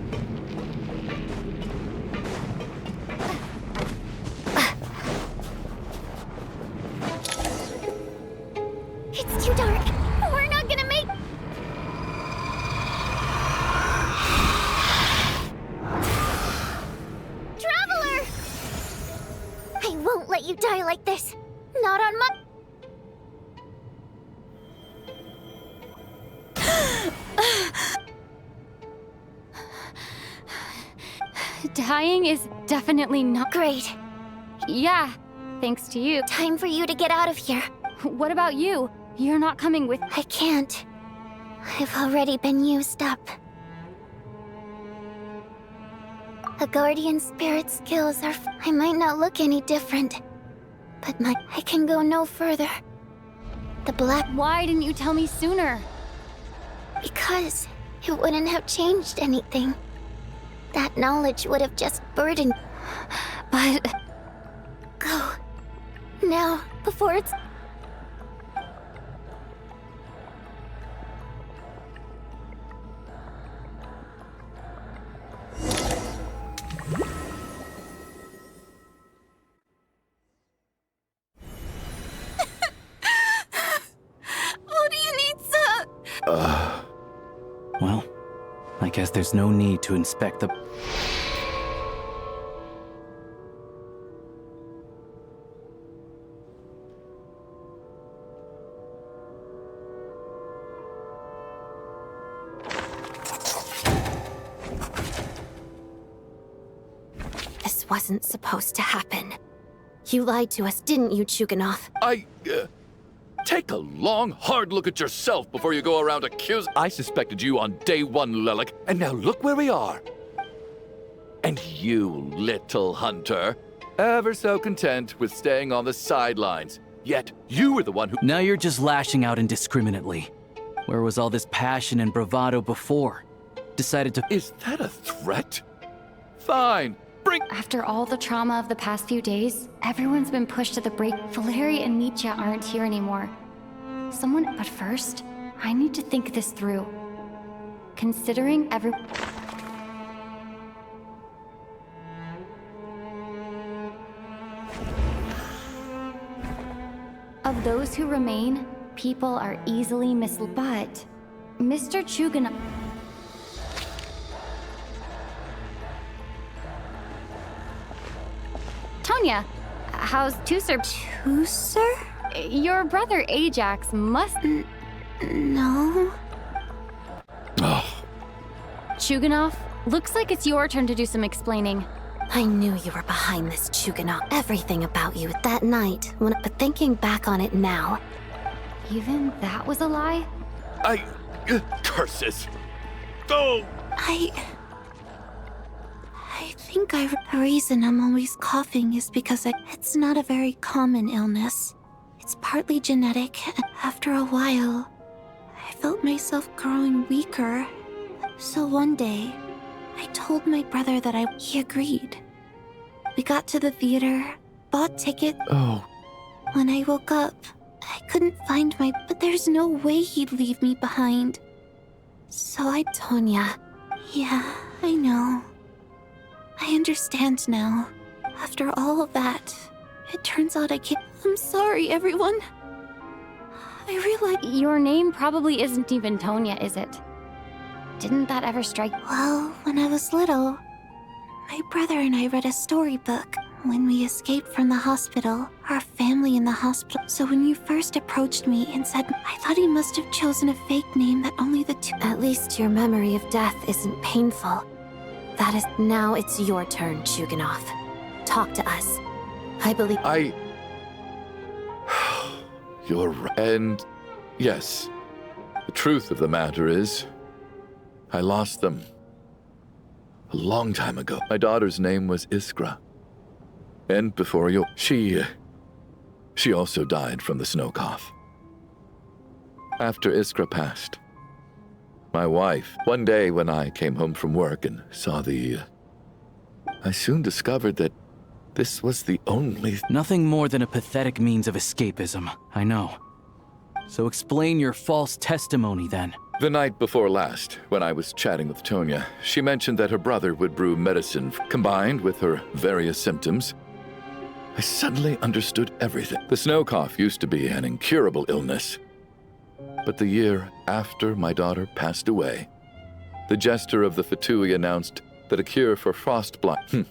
It's too dark. We're not gonna make... Traveler! I won't let you die like this. Not on my... Dying is definitely not Great. Yeah, thanks to you. Time for you to get out of here. What about you? You're not coming with... I can't. I've already been used up. A guardian spirit's skills are... I might not look any different, but I can go no further. The black... Why didn't you tell me sooner? Because it wouldn't have changed anything. That knowledge would have just burdened... But... Go. Now, before it's... What do you need, sir? Well, I guess there's no need to inspect the... This wasn't supposed to happen. You lied to us, didn't you, Chuganov? Take a long, hard look at yourself before you go around accusing... I suspected you on day one, Lilac, and now look where we are. And you, little hunter, ever so content with staying on the sidelines. Yet, you were the one who... Now you're just lashing out indiscriminately. Where was all this passion and bravado before? Decided to... Is that a threat? Fine. After all the trauma of the past few days, everyone's been pushed to the brink. Valeri and Nietzsche aren't here anymore. But first, I need to think this through. Considering every... Of those who remain, people are easily misled. But Mr. Chuganov... Tonya, how's Tusser? Tusser? Your brother Ajax must... No. Chuganov, looks like it's your turn to do some explaining. I knew you were behind this, Chuganov. Everything about you that night, but thinking back on it now... Even that was a lie? Curses! Go! I think the reason I'm always coughing is because it's not a very common illness. It's partly genetic. After a while, I felt myself growing weaker. So one day, I told my brother that he agreed. We got to the theater, bought tickets. Oh. When I woke up, I couldn't find but there's no way he'd leave me behind. So Tonya. Yeah, I know. I understand now. After all of that, it turns out I can't... I'm sorry, everyone. I realize... Your name probably isn't even Tonya, is it? Didn't that ever strike... Well, when I was little, my brother and I read a storybook. When we escaped from the hospital, our family in the hospital. So when you first approached me and said, I thought he must have chosen a fake name that only the two... At least your memory of death isn't painful. That is... Now it's your turn, Chuganov. Talk to us. I believe... You're right. And yes, the truth of the matter is, I lost them a long time ago. My daughter's name was Iskra. And before you, she also died from the snow cough. After Iskra passed, my wife, one day when I came home from work and saw I soon discovered that this was the only... Nothing more than a pathetic means of escapism, I know. So explain your false testimony then. The night before last, when I was chatting with Tonya, she mentioned that her brother would brew medicine combined with her various symptoms. I suddenly understood everything. The snow cough used to be an incurable illness. But the year after my daughter passed away, the jester of the Fatui announced that a cure for frostbite.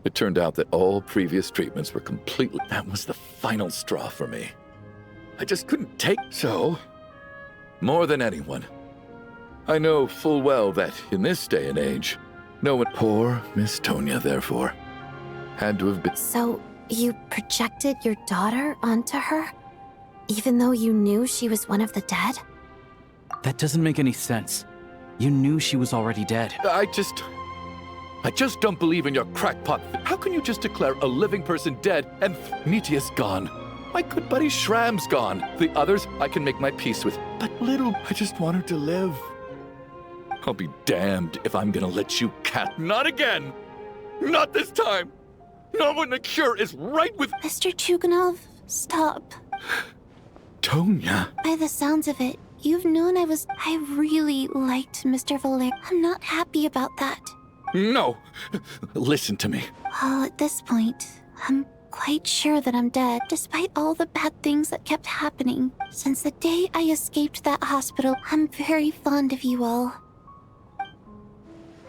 It turned out that all previous treatments were completely... That was the final straw for me. I just couldn't take... So, more than anyone, I know full well that in this day and age, no one... Poor Miss Tonya, therefore, had to have been... So, you projected your daughter onto her? Even though you knew she was one of the dead? That doesn't make any sense. You knew she was already dead. I just don't believe in your crackpot. How can you just declare a living person dead and Mitia's gone? My good buddy Shram's gone. The others I can make my peace with. But little, I just want her to live. I'll be damned if I'm gonna let you cat. Not again! Not this time! Not when the cure is right with... Mr. Chuganov, stop. Tonya. By the sounds of it, you've known I really liked Mr. Valer. I'm not happy about that. No! Listen to me. Well, at this point, I'm quite sure that I'm dead, despite all the bad things that kept happening. Since the day I escaped that hospital, I'm very fond of you all.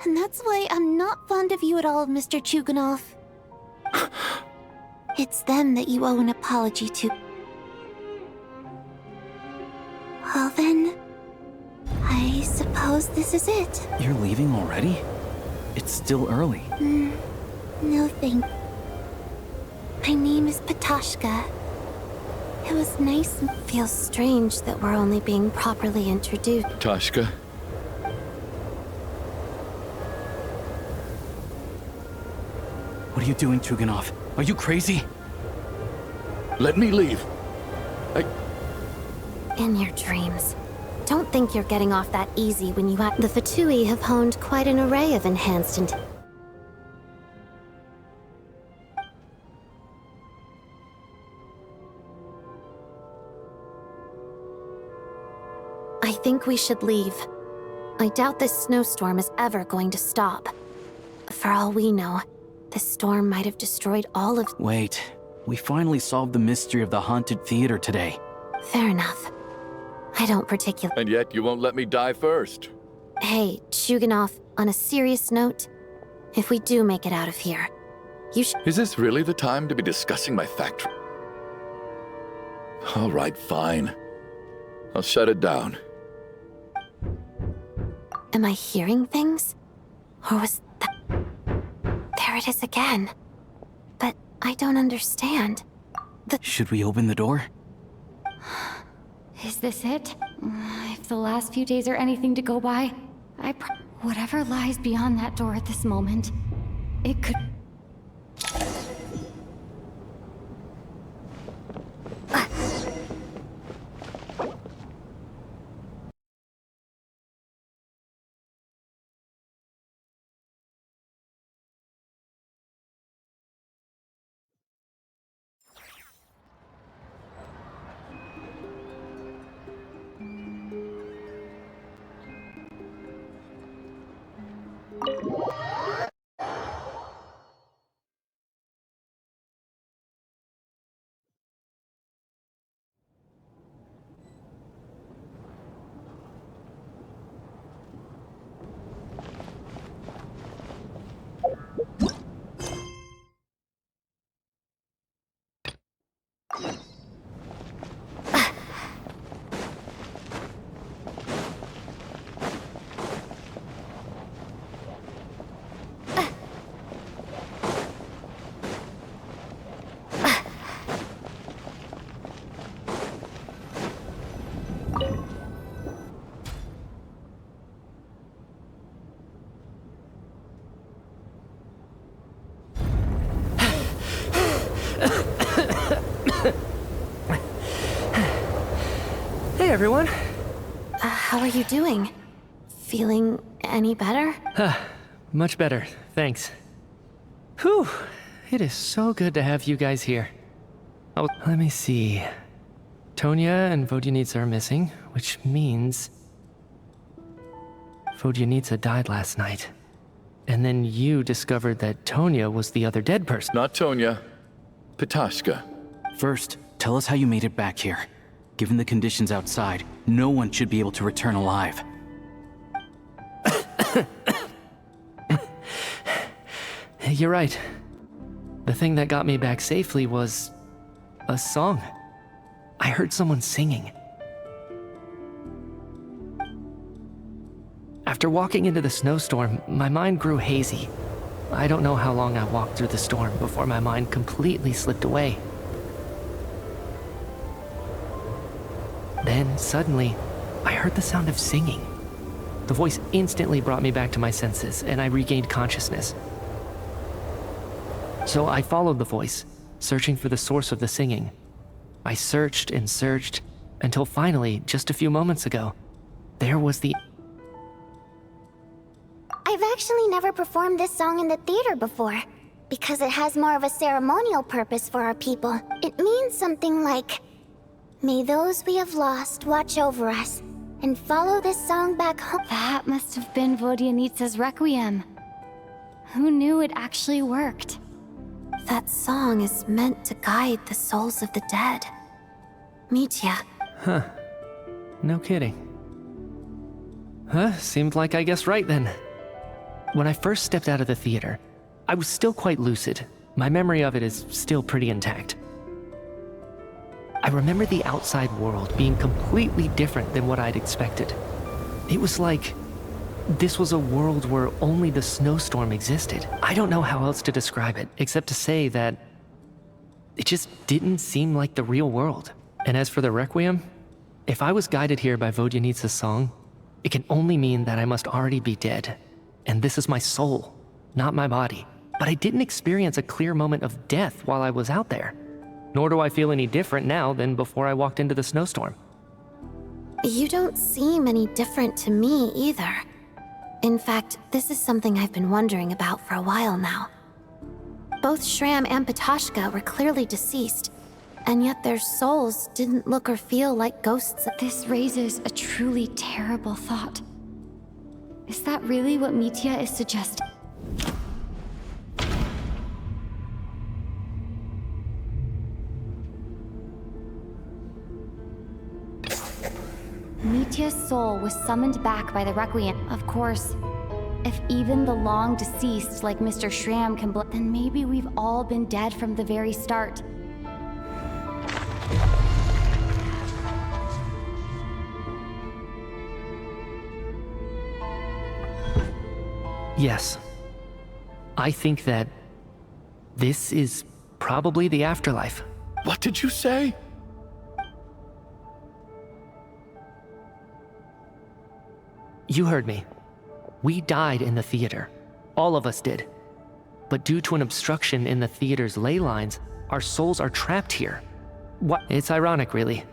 And that's why I'm not fond of you at all, Mr. Chuganov. It's them that you owe an apology to. Well then, I suppose this is it. You're leaving already? It's still early. No thank. My name is Patashka. It was nice and feels strange that we're only being properly introduced. Tashka. What are you doing, Chuganov? Are you crazy? Let me leave. In your dreams. Don't think you're getting off that easy when you act. The Fatui have honed quite an array of enhanced I think we should leave. I doubt this snowstorm is ever going to stop. For all we know, this storm might have destroyed all of... Wait, we finally solved the mystery of the haunted theater today. Fair enough. I don't particularly... And yet you won't let me die first. Hey, Chuganov, on a serious note, if we do make it out of here, you should... Is this really the time to be discussing my factory? All right, fine. I'll shut it down. Am I hearing things? Or was that... There it is again. But I don't understand. Should we open the door? Is this it? If the last few days are anything to go by, whatever lies beyond that door at this moment, it could... Hey, everyone. How are you doing? Feeling any better? Much better, thanks. Whew, it is so good to have you guys here. Oh, let me see. Tonya and Vodyanitsa are missing, which means... Vodyanitsa died last night. And then you discovered that Tonya was the other dead person. Not Tonya. Petashka. First, tell us how you made it back here. Given the conditions outside, no one should be able to return alive. You're right. The thing that got me back safely was a song. I heard someone singing. After walking into the snowstorm, my mind grew hazy. I don't know how long I walked through the storm before my mind completely slipped away. Then, suddenly, I heard the sound of singing. The voice instantly brought me back to my senses, and I regained consciousness. So I followed the voice, searching for the source of the singing. I searched and searched, until finally, just a few moments ago, there was the... I've actually never performed this song in the theater before, because it has more of a ceremonial purpose for our people. It means something like, "May those we have lost watch over us, and follow this song back home." That must have been Vodyanitsa's requiem. Who knew it actually worked? That song is meant to guide the souls of the dead. Mitya. Huh. No kidding. Huh, seemed like I guessed right then. When I first stepped out of the theater, I was still quite lucid. My memory of it is still pretty intact. I remember the outside world being completely different than what I'd expected. It was like this was a world where only the snowstorm existed. I don't know how else to describe it, except to say that it just didn't seem like the real world. And as for the requiem, if I was guided here by Vodyanitsa's song, it can only mean that I must already be dead. And this is my soul, not my body. But I didn't experience a clear moment of death while I was out there. Nor do I feel any different now than before I walked into the snowstorm. You don't seem any different to me either. In fact, this is something I've been wondering about for a while now. Both Shram and Petashka were clearly deceased, and yet their souls didn't look or feel like ghosts. This raises a truly terrible thought. Is that really what Mitya is suggesting? Mitya's soul was summoned back by the Requiem. Of course, if even the long deceased like Mr. Shram can then maybe we've all been dead from the very start. Yes. I think that this is probably the afterlife. What did you say? You heard me. We died in the theater. All of us did. But due to an obstruction in the theater's ley lines, our souls are trapped here. What? It's ironic, really.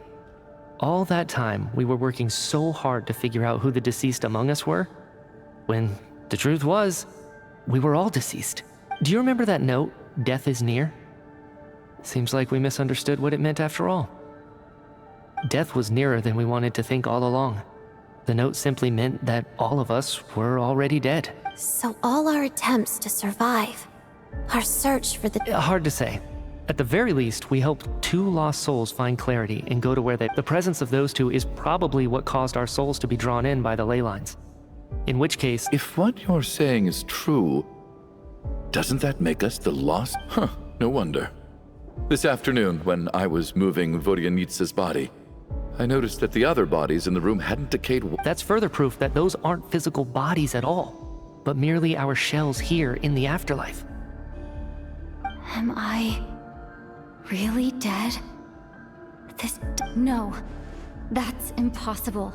All that time, we were working so hard to figure out who the deceased among us were, when the truth was, we were all deceased. Do you remember that note, "Death is near"? Seems like we misunderstood what it meant after all. Death was nearer than we wanted to think all along. The note simply meant that all of us were already dead. So all our attempts to survive, our search for the... Hard to say. At the very least, we helped two lost souls find clarity and go to where they... The presence of those two is probably what caused our souls to be drawn in by the ley lines. In which case... If what you're saying is true, doesn't that make us the lost? Huh, no wonder. This afternoon, when I was moving Vodyanitsa's body, I noticed that the other bodies in the room hadn't decayed. That's further proof that those aren't physical bodies at all, but merely our shells here in the afterlife. Am I really dead? No, that's impossible.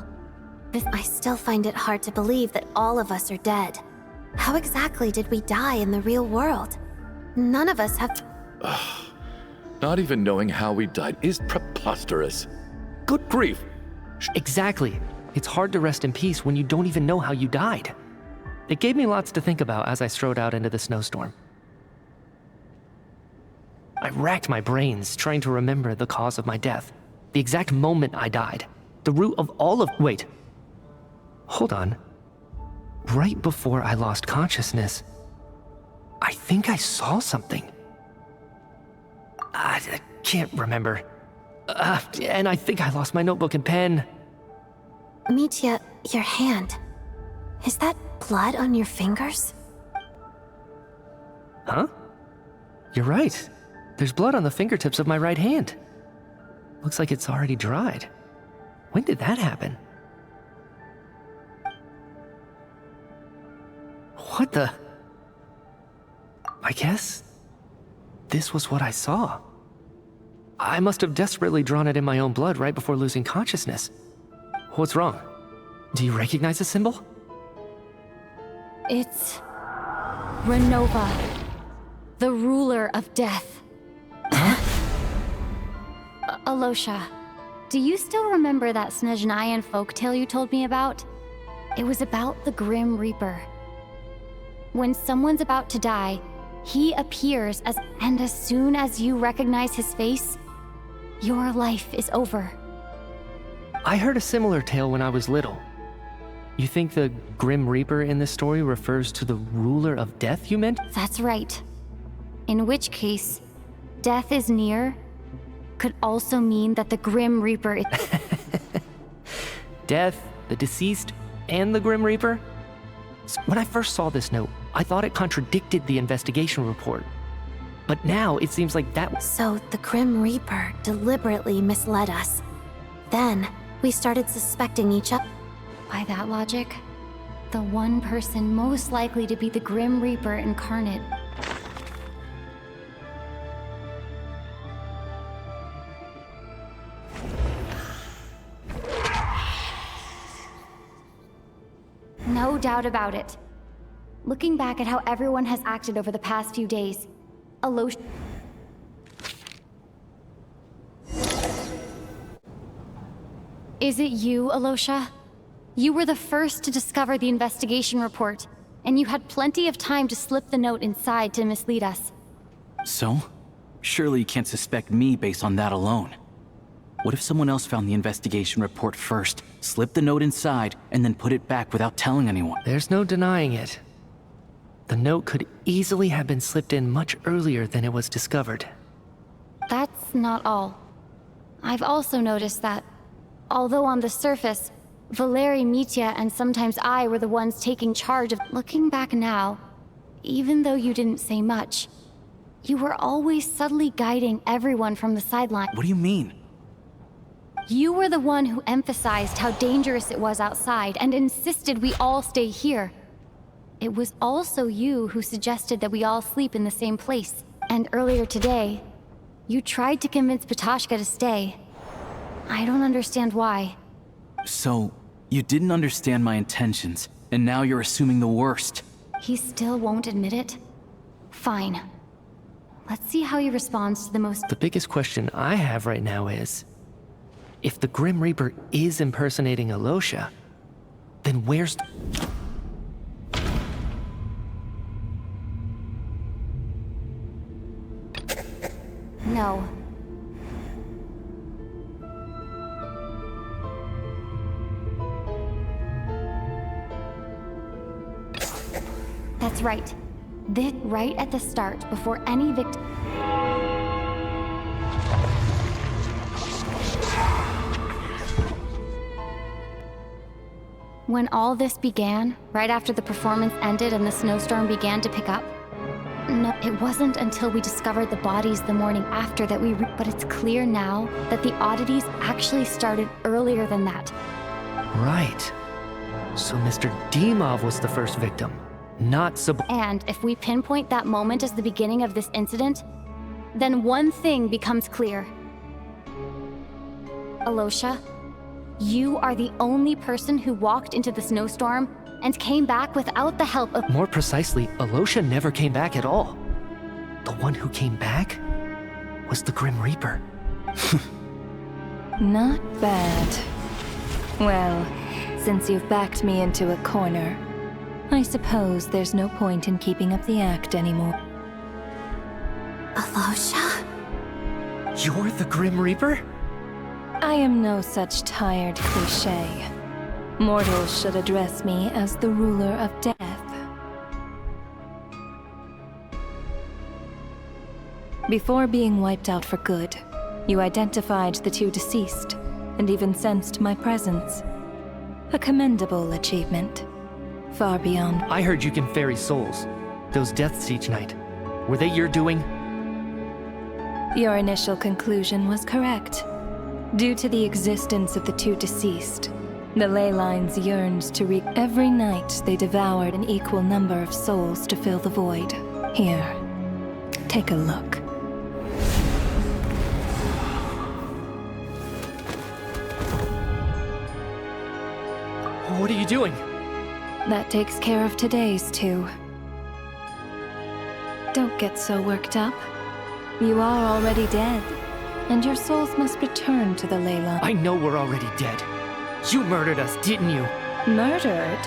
I still find it hard to believe that all of us are dead. How exactly did we die in the real world? None of us have... Not even knowing how we died is preposterous. Good grief. Exactly. It's hard to rest in peace when you don't even know how you died. It gave me lots to think about as I strode out into the snowstorm. I racked my brains trying to remember the cause of my death, the exact moment I died, the root of all of... Wait. Hold on. right before I lost consciousness, I think I saw something. I can't remember. And I think I lost my notebook and pen. Mitya, your hand. Is that blood on your fingers? Huh? You're right. There's blood on the fingertips of my right hand. Looks like it's already dried. When did that happen? What the? I guess this was what I saw. I must have desperately drawn it in my own blood right before losing consciousness. What's wrong? Do you recognize the symbol? It's Renova, the ruler of death. Alosha, do you still remember that Snezhnayan folktale you told me about? It was about the Grim Reaper. When someone's about to die, he appears and as soon as you recognize his face, your life is over. I heard a similar tale when I was little. You think the Grim Reaper in this story refers to the ruler of death you meant? That's right. In which case, death is near could also mean that the Grim Reaper is... Death, the deceased, and the Grim Reaper? When I first saw this note, I thought it contradicted the investigation report. But now it seems like that... So the Grim Reaper deliberately misled us. Then, we started suspecting each other. By that logic, the one person most likely to be the Grim Reaper incarnate. No doubt about it. Looking back at how everyone has acted over the past few days, Alosha... Is it you, Alosha? You were the first to discover the investigation report, and you had plenty of time to slip the note inside to mislead us. So? Surely you can't suspect me based on that alone. What if someone else found the investigation report first, slipped the note inside, and then put it back without telling anyone? There's no denying it. The note could easily have been slipped in much earlier than it was discovered. That's not all. I've also noticed that, although on the surface, Valeri, Mitya, and sometimes I were the ones taking charge of... Looking back now, even though you didn't say much, you were always subtly guiding everyone from the sideline. What do you mean? You were the one who emphasized how dangerous it was outside and insisted we all stay here. It was also you who suggested that we all sleep in the same place. And earlier today, you tried to convince Patashka to stay. I don't understand why. So, you didn't understand my intentions, and now you're assuming the worst. He still won't admit it? Fine. Let's see how he responds to the most... The biggest question I have right now is, if the Grim Reaper is impersonating Alosha, then where's... No. That's right. This right at the start, before any victim... When all this began, right after the performance ended and the snowstorm began to pick up, no, it wasn't until we discovered the bodies the morning after that we but it's clear now that the oddities actually started earlier than that. Right. So Mr. Dimov was the first victim, not Sab... And if we pinpoint that moment as the beginning of this incident, then one thing becomes clear. Alosha, you are the only person who walked into the snowstorm and came back without the help of... More precisely, Alosha never came back at all. The one who came back was the Grim Reaper. Not bad. Well, since you've backed me into a corner, I suppose there's no point in keeping up the act anymore. Alosha? You're the Grim Reaper? I am no such tired cliché. Mortals should address me as the ruler of death. Before being wiped out for good, you identified the two deceased, and even sensed my presence. A commendable achievement. Far beyond. I heard you can ferry souls. Those deaths each night. Were they your doing? Your initial conclusion was correct. Due to the existence of the two deceased, the ley lines yearned to reap. Every night they devoured an equal number of souls to fill the void. Here, take a look. What are you doing? That takes care of today's too. Don't get so worked up. You are already dead, and your souls must return to the ley line. I know we're already dead. You murdered us, didn't you? Murdered?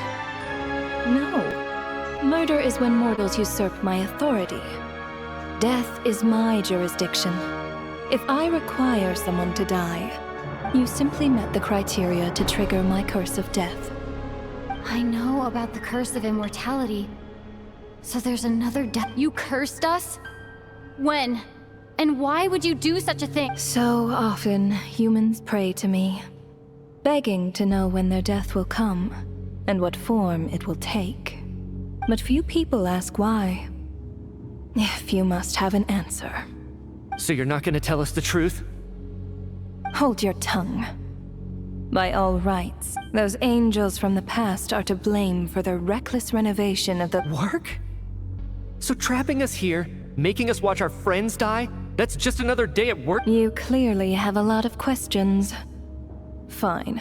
No. Murder is when mortals usurp my authority. Death is my jurisdiction. If I require someone to die, you simply met the criteria to trigger my curse of death. I know about the curse of immortality. So there's another death. You cursed us? When? And why would you do such a thing? So often, humans pray to me, begging to know when their death will come, and what form it will take. But few people ask why. If you must have an answer. So you're not gonna tell us the truth? Hold your tongue. By all rights, those angels from the past are to blame for the reckless renovation of the work? So trapping us here, making us watch our friends die, that's just another day at work? You clearly have a lot of questions. Fine.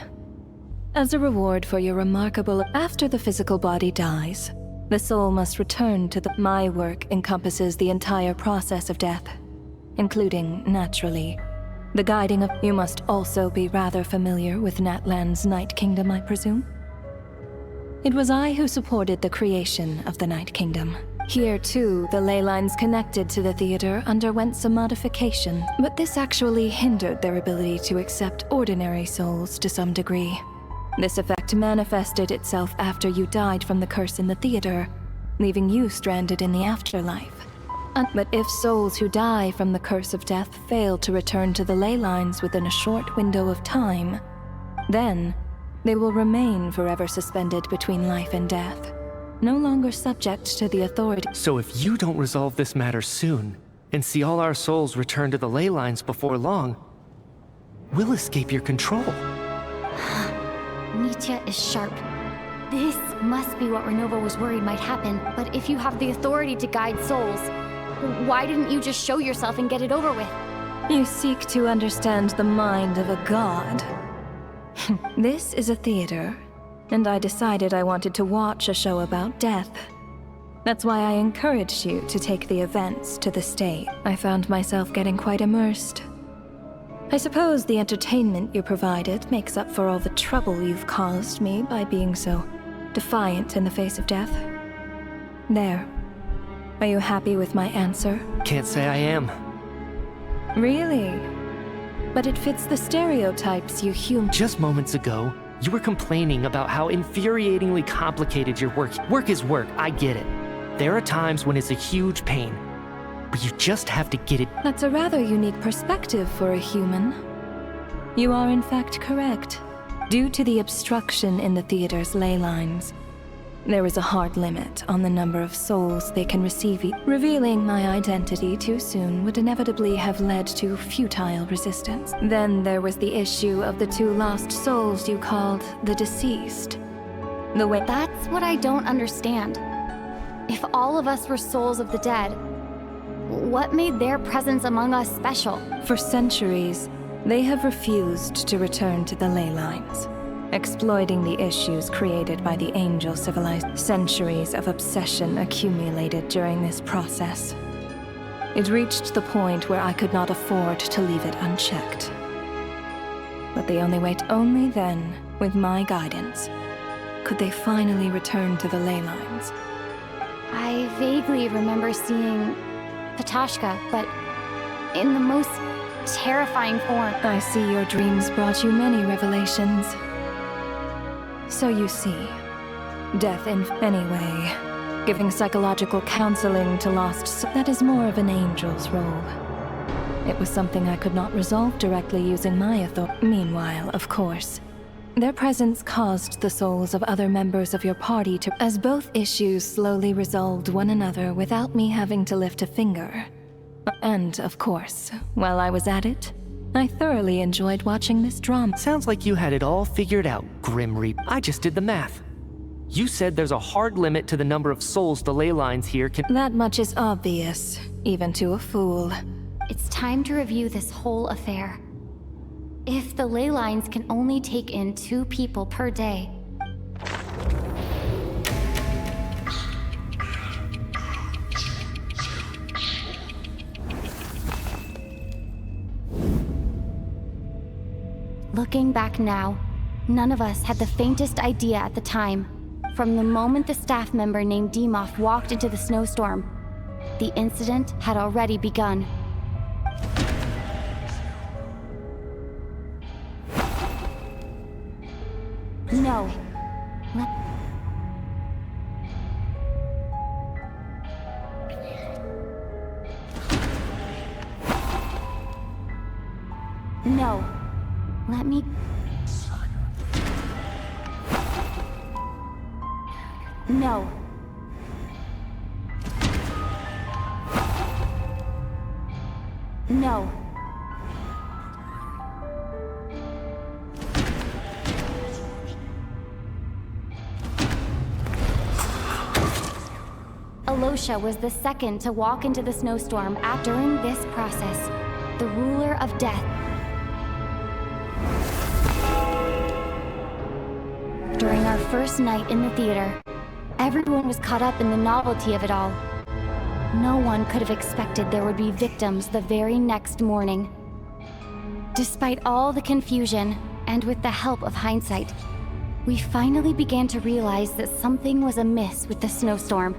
As a reward for your remarkable... After the physical body dies, the soul must return to the... My work encompasses the entire process of death, including, naturally, the guiding of... You must also be rather familiar with Natlan's Night Kingdom, I presume? It was I who supported the creation of the Night Kingdom. Here, too, the ley lines connected to the theater underwent some modification, but this actually hindered their ability to accept ordinary souls to some degree. This effect manifested itself after you died from the curse in the theater, leaving you stranded in the afterlife. But if souls who die from the curse of death fail to return to the ley lines within a short window of time, then they will remain forever suspended between life and death, no longer subject to the authority. So if you don't resolve this matter soon, and see all our souls return to the ley lines before long, we'll escape your control. Nitya is sharp. This must be what Renova was worried might happen, but if you have the authority to guide souls, why didn't you just show yourself and get it over with? You seek to understand the mind of a god. This is a theater, and I decided I wanted to watch a show about death. That's why I encouraged you to take the events to the stage. I found myself getting quite immersed. I suppose the entertainment you provided makes up for all the trouble you've caused me by being so defiant in the face of death. There. Are you happy with my answer? Can't say I am. Really? But it fits the stereotypes you humans... Just moments ago, you were complaining about how infuriatingly complicated your work... Work is work, I get it. There are times when it's a huge pain, but you just have to get it... That's a rather unique perspective for a human. You are in fact correct. Due to the obstruction in the theater's ley lines, there is a hard limit on the number of souls they can receive. Revealing my identity too soon would inevitably have led to futile resistance. Then there was the issue of the two lost souls you called the deceased. The way... That's what I don't understand. If all of us were souls of the dead, what made their presence among us special? For centuries, they have refused to return to the ley lines, exploiting the issues created by the angel civilized. Centuries of obsession accumulated during this process. It reached the point where I could not afford to leave it unchecked. But they only then, with my guidance, could they finally return to the ley lines. I vaguely remember seeing Patashka, but in the most terrifying form. I see your dreams brought you many revelations. So you see, death in anyway, giving psychological counseling to lost that is more of an angel's role. It was something I could not resolve directly using my authority. Meanwhile, of course, their presence caused the souls of other members of your party to, as both issues slowly resolved one another without me having to lift a finger. And, of course, while I was at it, I thoroughly enjoyed watching this drama. Sounds like you had it all figured out, Grim Reaper. I just did the math. You said there's a hard limit to the number of souls the ley lines here can— That much is obvious, even to a fool. It's time to review this whole affair. If the ley lines can only take in 2 people per day, looking back now, none of us had the faintest idea at the time. From the moment the staff member named Dimov walked into the snowstorm, the incident had already begun. No. No. Let me... No. No. Alosha was the second to walk into the snowstorm. During this process, the ruler of death. During our first night in the theater, everyone was caught up in the novelty of it all. No one could have expected there would be victims the very next morning. Despite all the confusion, and with the help of hindsight, we finally began to realize that something was amiss with the snowstorm.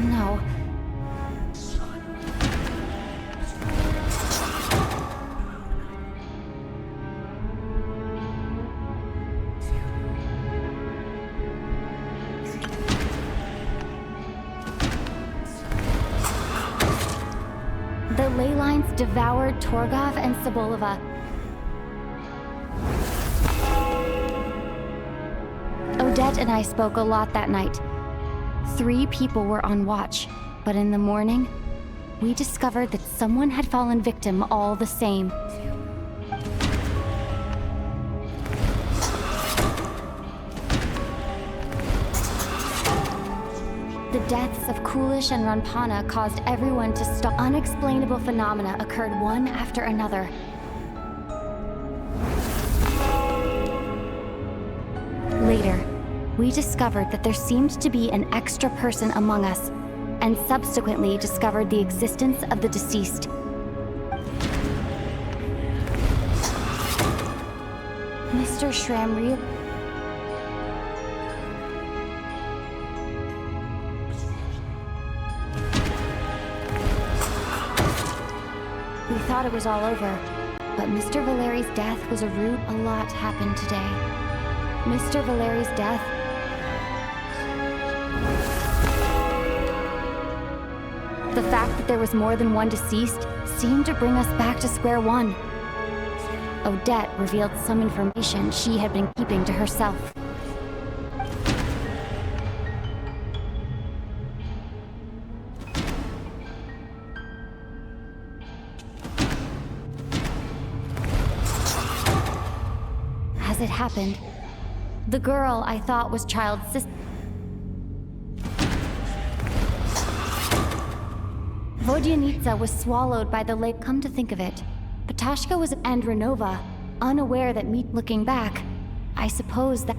No. The ley lines devoured Torgov and Sobolova. Odette and I spoke a lot that night. 3 people were on watch, but in the morning, we discovered that someone had fallen victim all the same. The deaths of Kulish and Ranpana caused everyone to stop. Unexplainable phenomena occurred one after another. Later, we discovered that there seemed to be an extra person among us, and subsequently discovered the existence of the deceased. Mr. Shramri. We thought it was all over, but Mr. Valeri's death was a lot happened today. Mr. Valeri's death. The fact that there was more than one deceased seemed to bring us back to square one. Odette revealed some information she had been keeping to herself. As it happened, the girl I thought was Child's sister. Vodyanitsa was swallowed by the lake. Come to think of it, Patashka was and Renova, unaware that me looking back, I suppose that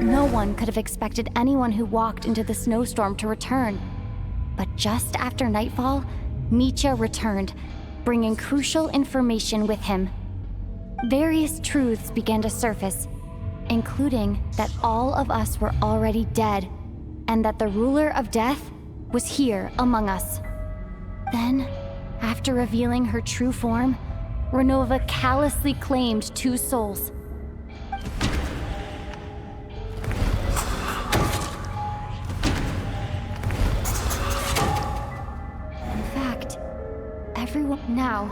no one could have expected anyone who walked into the snowstorm to return. But just after nightfall, Mitya returned, bringing crucial information with him. Various truths began to surface, including that all of us were already dead, and that the ruler of death was here among us. Then, after revealing her true form, Renova callously claimed 2 souls. In fact, everyone now,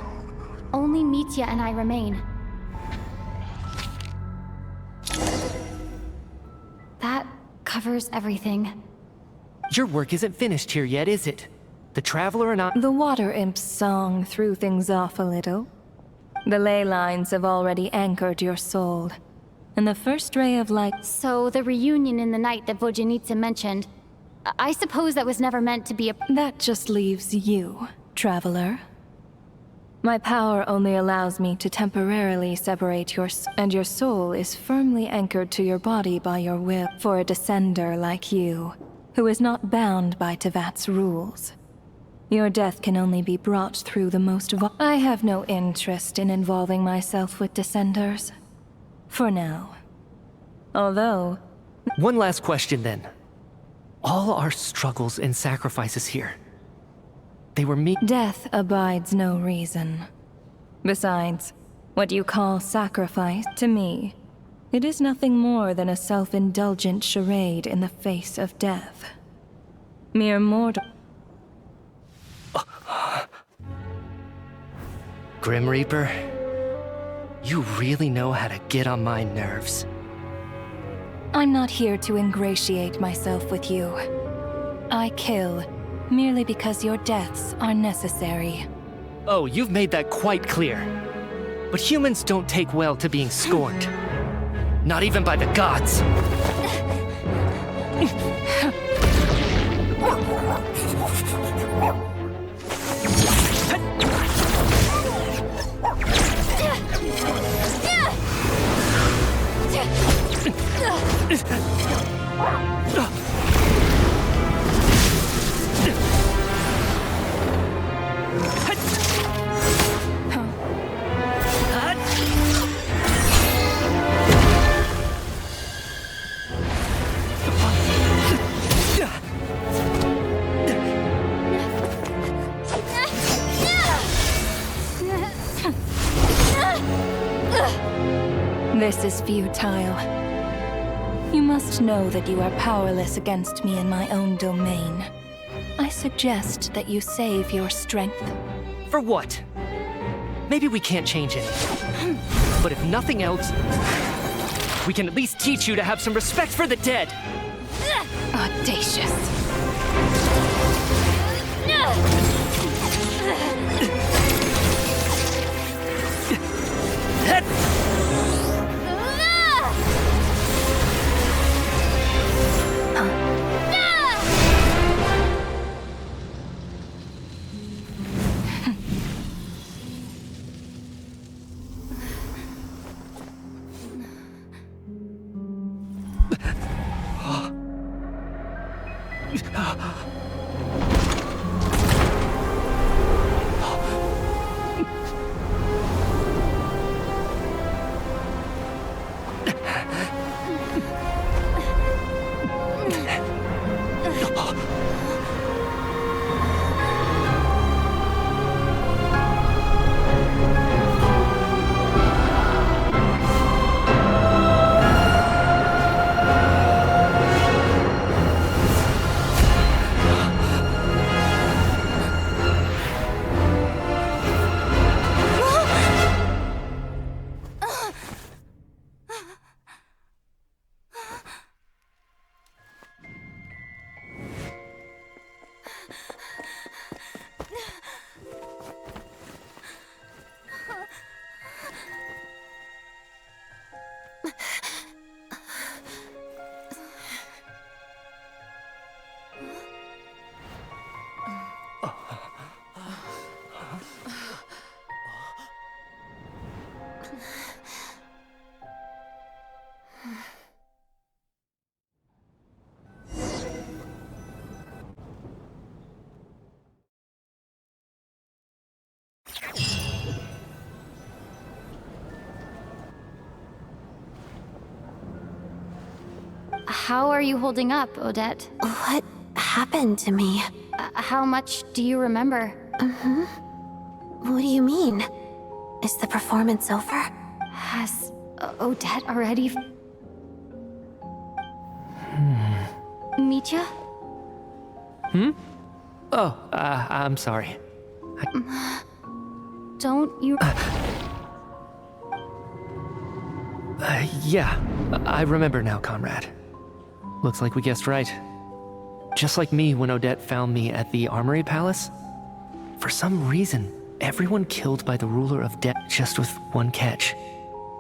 only Mitya and I remain. That covers everything. Your work isn't finished here yet, is it? The Traveler and I— The Water Imp's song threw things off a little. The ley lines have already anchored your soul, and the first ray of light— So the reunion in the night that Vojanitsa mentioned, I suppose that was never meant to be a— That just leaves you, Traveler. My power only allows me to temporarily separate and your soul is firmly anchored to your body by your will. For a descender like you, who is not bound by Tevat's rules, your death can only be brought through the most— I have no interest in involving myself with descenders. For now. Although— One last question then. All our struggles and sacrifices here, they were me— Death abides no reason. Besides, what you call sacrifice, to me, it is nothing more than a self-indulgent charade in the face of death. Mere mortal— Grim Reaper, you really know how to get on my nerves. I'm not here to ingratiate myself with you. I kill merely because your deaths are necessary. Oh, you've made that quite clear. But humans don't take well to being scorned. Not even by the gods. This is futile. You must know that you are powerless against me in my own domain. I suggest that you save your strength. For what? Maybe we can't change anything. But if nothing else, we can at least teach you to have some respect for the dead. Audacious. How are you holding up, Odette? What happened to me? How much do you remember? What do you mean? Is the performance over? Has Odette already... Mitya? Oh, I'm sorry. Don't you... Yeah, I remember now, comrade. Looks like we guessed right. Just like me when Odette found me at the Armory Palace. For some reason, everyone killed by the ruler of death, just with one catch.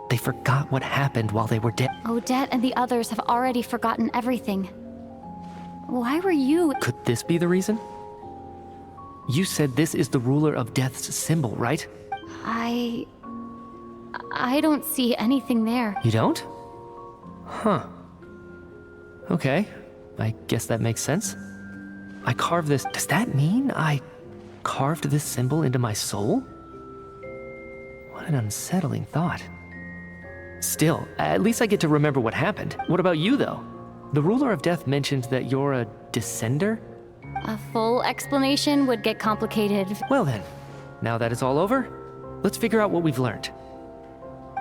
They forgot what happened while they were dead. Odette and the others have already forgotten everything. Why were you... Could this be the reason? You said this is the ruler of death's symbol, right? I don't see anything there. You don't? Huh. Okay, I guess that makes sense. I carved this. Does that mean I carved this symbol into my soul? What an unsettling thought. Still, at least I get to remember what happened. What about you, though? The ruler of death mentioned that you're a descender? A full explanation would get complicated. Well then, now that it's all over, let's figure out what we've learned.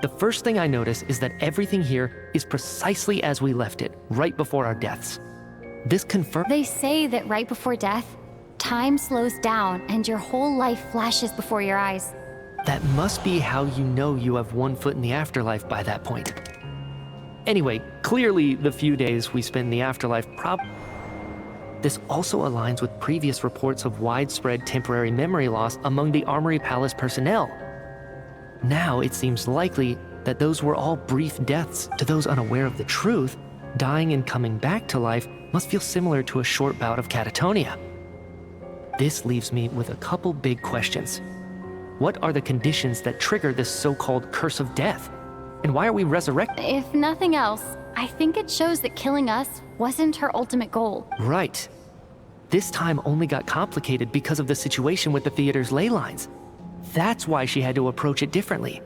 The first thing I notice is that everything here is precisely as we left it, right before our deaths. This confirms... They say that right before death, time slows down and your whole life flashes before your eyes. That must be how you know you have one foot in the afterlife by that point. Anyway, clearly the few days we spend in the afterlife This also aligns with previous reports of widespread temporary memory loss among the Armory Palace personnel. Now it seems likely that those were all brief deaths. To those unaware of the truth, dying and coming back to life must feel similar to a short bout of catatonia. This leaves me with a couple big questions. What are the conditions that trigger this so-called curse of death? And why are we resurrected? If nothing else, I think it shows that killing us wasn't her ultimate goal. Right. This time only got complicated because of the situation with the theater's ley lines. That's why she had to approach it differently.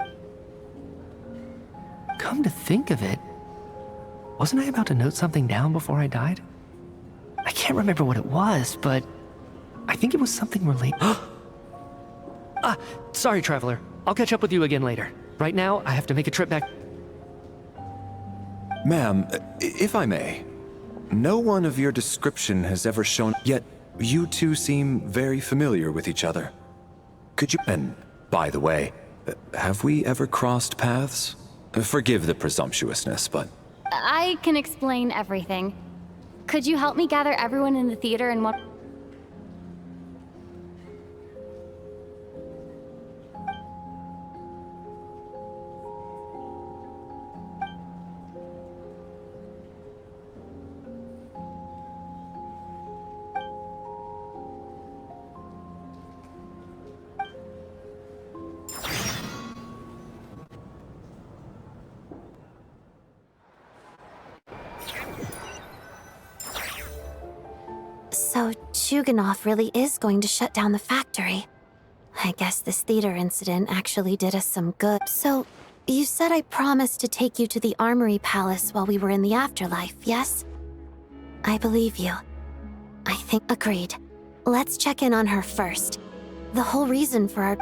Come to think of it, wasn't I about to note something down before I died? I can't remember what it was, but I think it was something related. Sorry, Traveler. I'll catch up with you again later. Right now, I have to make a trip back. Ma'am, if I may, no one of your description has ever shown, yet you two seem very familiar with each other. Could you... And, by the way, have we ever crossed paths? Forgive the presumptuousness, but... I can explain everything. Could you help me gather everyone in the theater in one... So Chuganov really is going to shut down the factory. I guess this theater incident actually did us some good. So, you said I promised to take you to the Armory Palace while we were in the afterlife, yes? I believe you. I think agreed. Let's check in on her first. The whole reason for our...